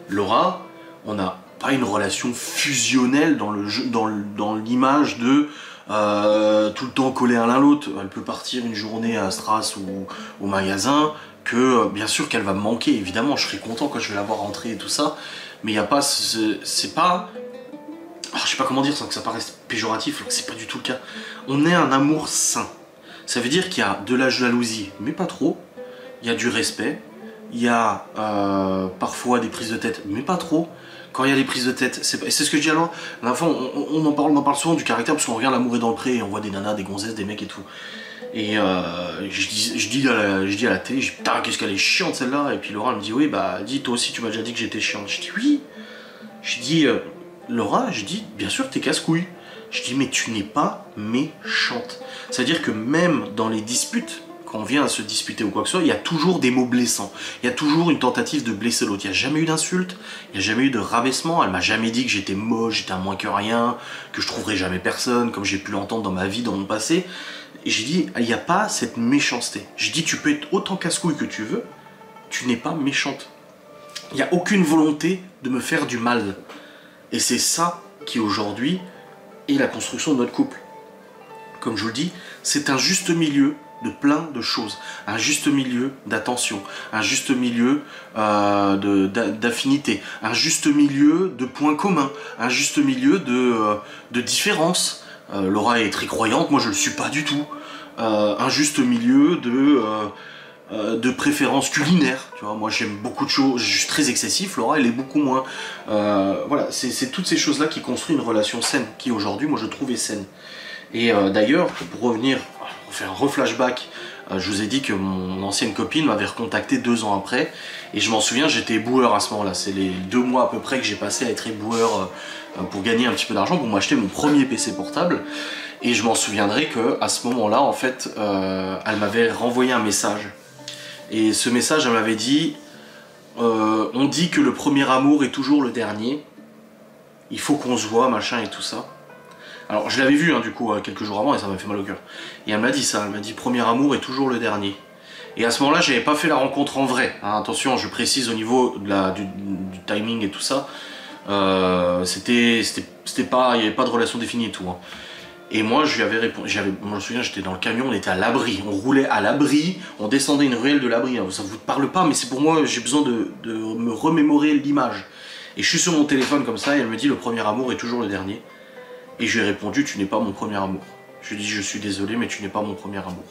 Laura, on n'a pas une relation fusionnelle dans l'image de tout le temps collé à l'un l'autre. Elle peut partir une journée à Stras ou au magasin, que bien sûr qu'elle va me manquer, évidemment, je serai content quand je vais la voir rentrer et tout ça, mais il n'y a pas, c'est pas, je sais pas comment dire sans que ça paraisse péjoratif, c'est pas du tout le cas. On est un amour sain, ça veut dire qu'il y a de la jalousie, mais pas trop, il y a du respect, il y a parfois des prises de tête, mais pas trop. Quand il y a des prises de tête, c'est ce que je dis à Laura. La fois, on en parle souvent du caractère parce qu'on regarde L'amour est dans le pré et on voit des nanas, des gonzesses, des mecs et tout. Et je dis à la télé, putain, qu'est-ce qu'elle est chiante celle-là. Et puis Laura elle me dit, oui, bah, dis, toi aussi, tu m'as déjà dit que j'étais chiante. Je dis, oui. Je dis, Laura, je dis, bien sûr que t'es casse-couille. Je dis, mais tu n'es pas méchante. C'est-à-dire que même dans les disputes, quand on vient à se disputer ou quoi que ce soit, il y a toujours des mots blessants. Il y a toujours une tentative de blesser l'autre. Il n'y a jamais eu d'insulte, il n'y a jamais eu de rabaissement. Elle m'a jamais dit que j'étais moche, j'étais un moins que rien, que je trouverais jamais personne, comme j'ai pu l'entendre dans ma vie, dans mon passé. Et j'ai dit, il n'y a pas cette méchanceté. J'ai dit, tu peux être autant casse-couille que tu veux, tu n'es pas méchante. Il n'y a aucune volonté de me faire du mal. Et c'est ça qui aujourd'hui est la construction de notre couple. Comme je vous le dis, c'est un juste milieu de plein de choses, un juste milieu d'attention, un juste milieu d'affinité, un juste milieu de points communs, un juste milieu de différences. Laura est très croyante, moi je le suis pas du tout. Un juste milieu de préférences culinaires, tu vois, moi j'aime beaucoup de choses, je suis très excessif, Laura elle est beaucoup moins. Voilà, c'est toutes ces choses là qui construisent une relation saine, qui aujourd'hui moi je trouve est saine. Et d'ailleurs, pour revenir, on fait un reflashback, je vous ai dit que mon ancienne copine m'avait recontacté 2 ans après, et je m'en souviens, j'étais éboueur à ce moment-là, c'est les 2 mois à peu près que j'ai passé à être éboueur pour gagner un petit peu d'argent, pour m'acheter mon premier PC portable, et je m'en souviendrai que à ce moment-là, en fait, elle m'avait renvoyé un message, et ce message, elle m'avait dit, on dit que le premier amour est toujours le dernier, il faut qu'on se voit, machin et tout ça. Alors je l'avais vu du coup quelques jours avant et ça m'a fait mal au cœur. Et elle m'a dit ça, elle m'a dit premier amour est toujours le dernier. Et à ce moment-là j'avais pas fait la rencontre en vrai. Attention, je précise au niveau de du timing et tout ça. C'était pas, il n'y avait pas de relation définie et tout. Et moi je lui avais répondu, je me souviens j'étais dans le camion, on était à l'abri, on roulait à l'abri, on descendait une ruelle de l'abri. Ça vous parle pas mais c'est pour moi, j'ai besoin de me remémorer l'image. Et je suis sur mon téléphone comme ça et elle me dit le premier amour est toujours le dernier. Et je lui ai répondu, tu n'es pas mon premier amour. Je lui ai dit, je suis désolé, mais tu n'es pas mon premier amour.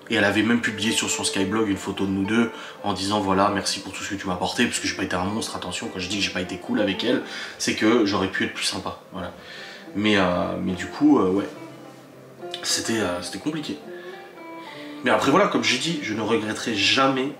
Et elle avait même publié sur son Skyblog une photo de nous deux en disant, voilà, merci pour tout ce que tu m'as apporté, parce que j'ai pas été un monstre, attention, quand je dis que j'ai pas été cool avec elle, c'est que j'aurais pu être plus sympa, voilà. Mais du coup, ouais, c'était compliqué. Mais après voilà, comme j'ai dit, je ne regretterai jamais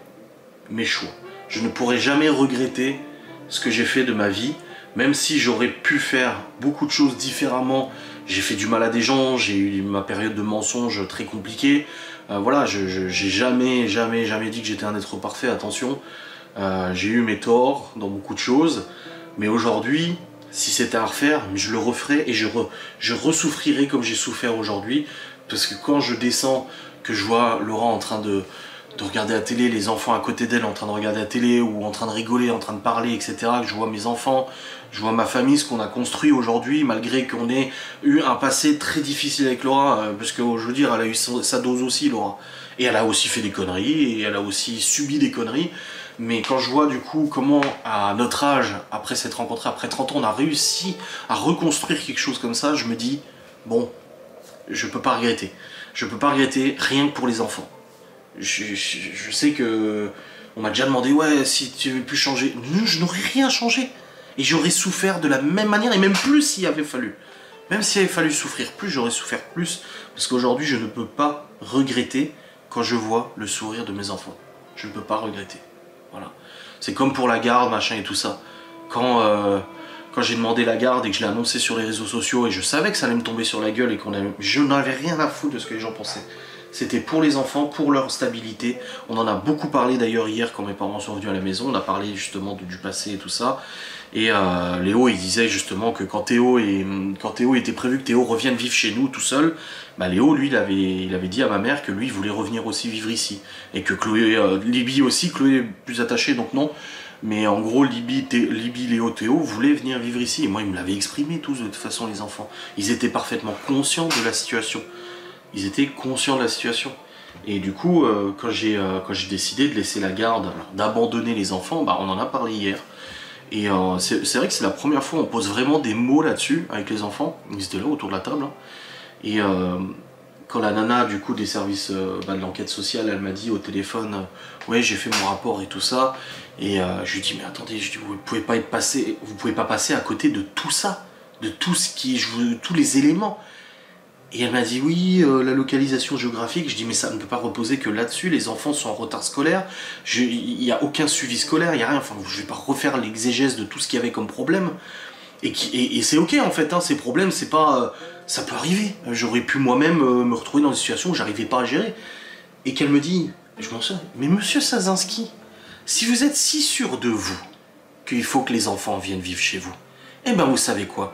mes choix. Je ne pourrai jamais regretter ce que j'ai fait de ma vie. Même si j'aurais pu faire beaucoup de choses différemment, j'ai fait du mal à des gens, j'ai eu ma période de mensonges très compliquée. Voilà, j'ai jamais dit que j'étais un être parfait, attention. J'ai eu mes torts dans beaucoup de choses. Mais aujourd'hui, si c'était à refaire, je le referais et je ressouffrirais comme j'ai souffert aujourd'hui. Parce que quand je descends, que je vois Laura en train de regarder la télé, les enfants à côté d'elle en train de regarder la télé ou en train de rigoler, en train de parler, etc. Que je vois mes enfants, je vois ma famille, ce qu'on a construit aujourd'hui, malgré qu'on ait eu un passé très difficile avec Laura, parce que je veux dire, elle a eu sa dose aussi, Laura. Et elle a aussi fait des conneries, et elle a aussi subi des conneries. Mais quand je vois du coup comment, à notre âge, après s'être rencontrés, après 30 ans, on a réussi à reconstruire quelque chose comme ça, je me dis, bon, je peux pas regretter. Je peux pas regretter rien que pour les enfants. Je sais que on m'a déjà demandé ouais si tu avais pu changer. Non, je n'aurais rien changé et j'aurais souffert de la même manière et même plus s'il avait fallu. Même s'il avait fallu souffrir plus, j'aurais souffert plus parce qu'aujourd'hui je ne peux pas regretter quand je vois le sourire de mes enfants. Je ne peux pas regretter. Voilà. C'est comme pour la garde, machin et tout ça. Quand j'ai demandé la garde et que je l'ai annoncé sur les réseaux sociaux et je savais que ça allait me tomber sur la gueule et je n'avais rien à foutre de ce que les gens pensaient. C'était pour les enfants, pour leur stabilité. On en a beaucoup parlé d'ailleurs hier quand mes parents sont venus à la maison. On a parlé justement du passé et tout ça. Et Léo, il disait justement que quand Théo était prévu que Théo revienne vivre chez nous tout seul, bah Léo, lui, il avait dit à ma mère que lui, il voulait revenir aussi vivre ici. Et que Chloé, Libby aussi, Chloé est plus attachée, donc non. Mais en gros, Libby, Léo, Théo voulaient venir vivre ici. Et moi, ils me l'avaient exprimé tous, de toute façon, les enfants. Ils étaient parfaitement conscients de la situation. Ils étaient conscients de la situation. Et du coup, quand j'ai décidé de laisser la garde, d'abandonner les enfants, bah, on en a parlé hier. Et c'est vrai que c'est la première fois où on pose vraiment des mots là-dessus avec les enfants. Ils étaient là autour de la table. Hein. Et quand la nana du coup des services de l'enquête sociale, elle m'a dit au téléphone, ouais, j'ai fait mon rapport et tout ça. Et je lui dis, mais attendez, je dis, vous pouvez pas passer à côté de tout ça, de tout ce qui, tous les éléments. Et elle m'a dit oui, la localisation géographique. Je dis mais ça ne peut pas reposer que là-dessus. Les enfants sont en retard scolaire. Il n'y a aucun suivi scolaire, il n'y a rien. Enfin, je ne vais pas refaire l'exégèse de tout ce qu'il y avait comme problème. Et c'est ok en fait, hein, ces problèmes, c'est pas, ça peut arriver. J'aurais pu moi-même me retrouver dans une situation où j'arrivais pas à gérer. Et qu'elle me dit, je m'en souviens, mais monsieur Sazinski, si vous êtes si sûr de vous qu'il faut que les enfants viennent vivre chez vous, eh ben vous savez quoi?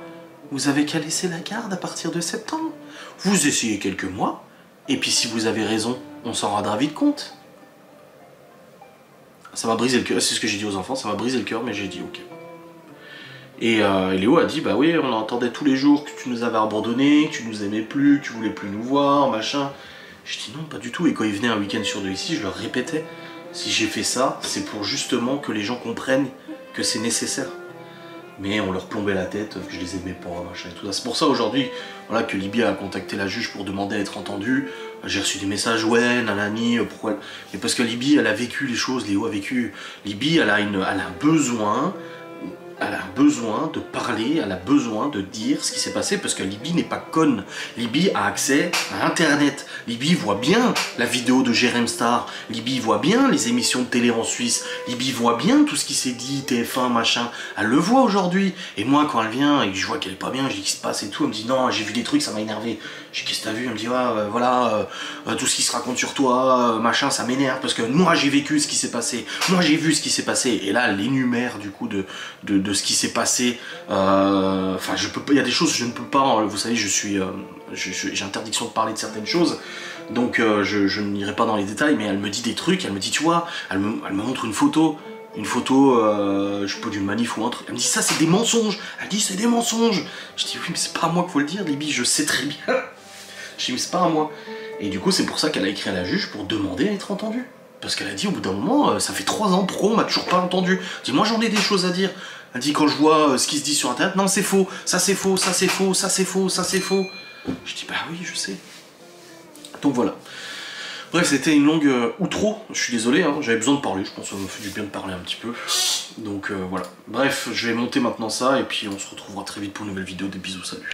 Vous avez qu'à laisser la garde à partir de septembre. Vous essayez quelques mois, et puis si vous avez raison, on s'en rendra vite compte. Ça m'a brisé le cœur, c'est ce que j'ai dit aux enfants, ça m'a brisé le cœur, mais j'ai dit ok. Et Léo a dit, bah oui, on entendait tous les jours que tu nous avais abandonnés, que tu nous aimais plus, que tu voulais plus nous voir, machin. Je dis non, pas du tout, et quand ils venaient un week-end sur deux ici, je leur répétais, si j'ai fait ça, c'est pour justement que les gens comprennent que c'est nécessaire. Mais on leur plombait la tête, que je les aimais pas, machin et tout ça. C'est pour ça aujourd'hui, voilà, que Libby a contacté la juge pour demander à être entendue. J'ai reçu des messages, ouais, nanani, pourquoi... Mais parce que Libby, elle a vécu les choses, Léo a vécu. Libby, elle a un besoin de parler, elle a besoin de dire ce qui s'est passé, parce que Libby n'est pas conne. Libby a accès à Internet. Libby voit bien la vidéo de Jérém Star. Libby voit bien les émissions de télé en Suisse. Libby voit bien tout ce qui s'est dit, TF1, machin. Elle le voit aujourd'hui. Et moi, quand elle vient et que je vois qu'elle est pas bien, je dis qu'est-ce qui se passe et tout, elle me dit non, j'ai vu des trucs, ça m'a énervé. Je dis qu'est-ce que t'as vu? Elle me dit ouais, voilà, tout ce qui se raconte sur toi, machin, ça m'énerve, parce que moi j'ai vécu ce qui s'est passé. Moi j'ai vu ce qui s'est passé. Et là, elle énumère du coup de ce qui s'est passé. Enfin, il y a des choses que je ne peux pas, vous savez, j'ai interdiction de parler de certaines choses, donc je n'irai pas dans les détails, mais elle me dit des trucs, elle me dit, tu vois, elle me montre une photo, je sais pas, d'une manif ou un truc, elle me dit, ça c'est des mensonges, elle dit, c'est des mensonges. Je dis, oui, mais c'est pas à moi qu'il faut le dire, Libby, je sais très bien. Je dis, mais c'est pas à moi. Et du coup, c'est pour ça qu'elle a écrit à la juge pour demander à être entendue. Parce qu'elle a dit au bout d'un moment, ça fait 3 ans, pourquoi on m'a toujours pas entendu? Je dis, moi j'en ai des choses à dire. Elle dit, quand je vois ce qui se dit sur internet, non c'est faux, ça c'est faux, ça c'est faux, ça c'est faux, ça c'est faux. Je dis, bah oui, je sais. Donc voilà. Bref, c'était une longue outro, je suis désolé, hein, j'avais besoin de parler, je pense que ça me fait du bien de parler un petit peu. Donc voilà. Bref, je vais monter maintenant ça, et puis on se retrouvera très vite pour une nouvelle vidéo, des bisous, salut.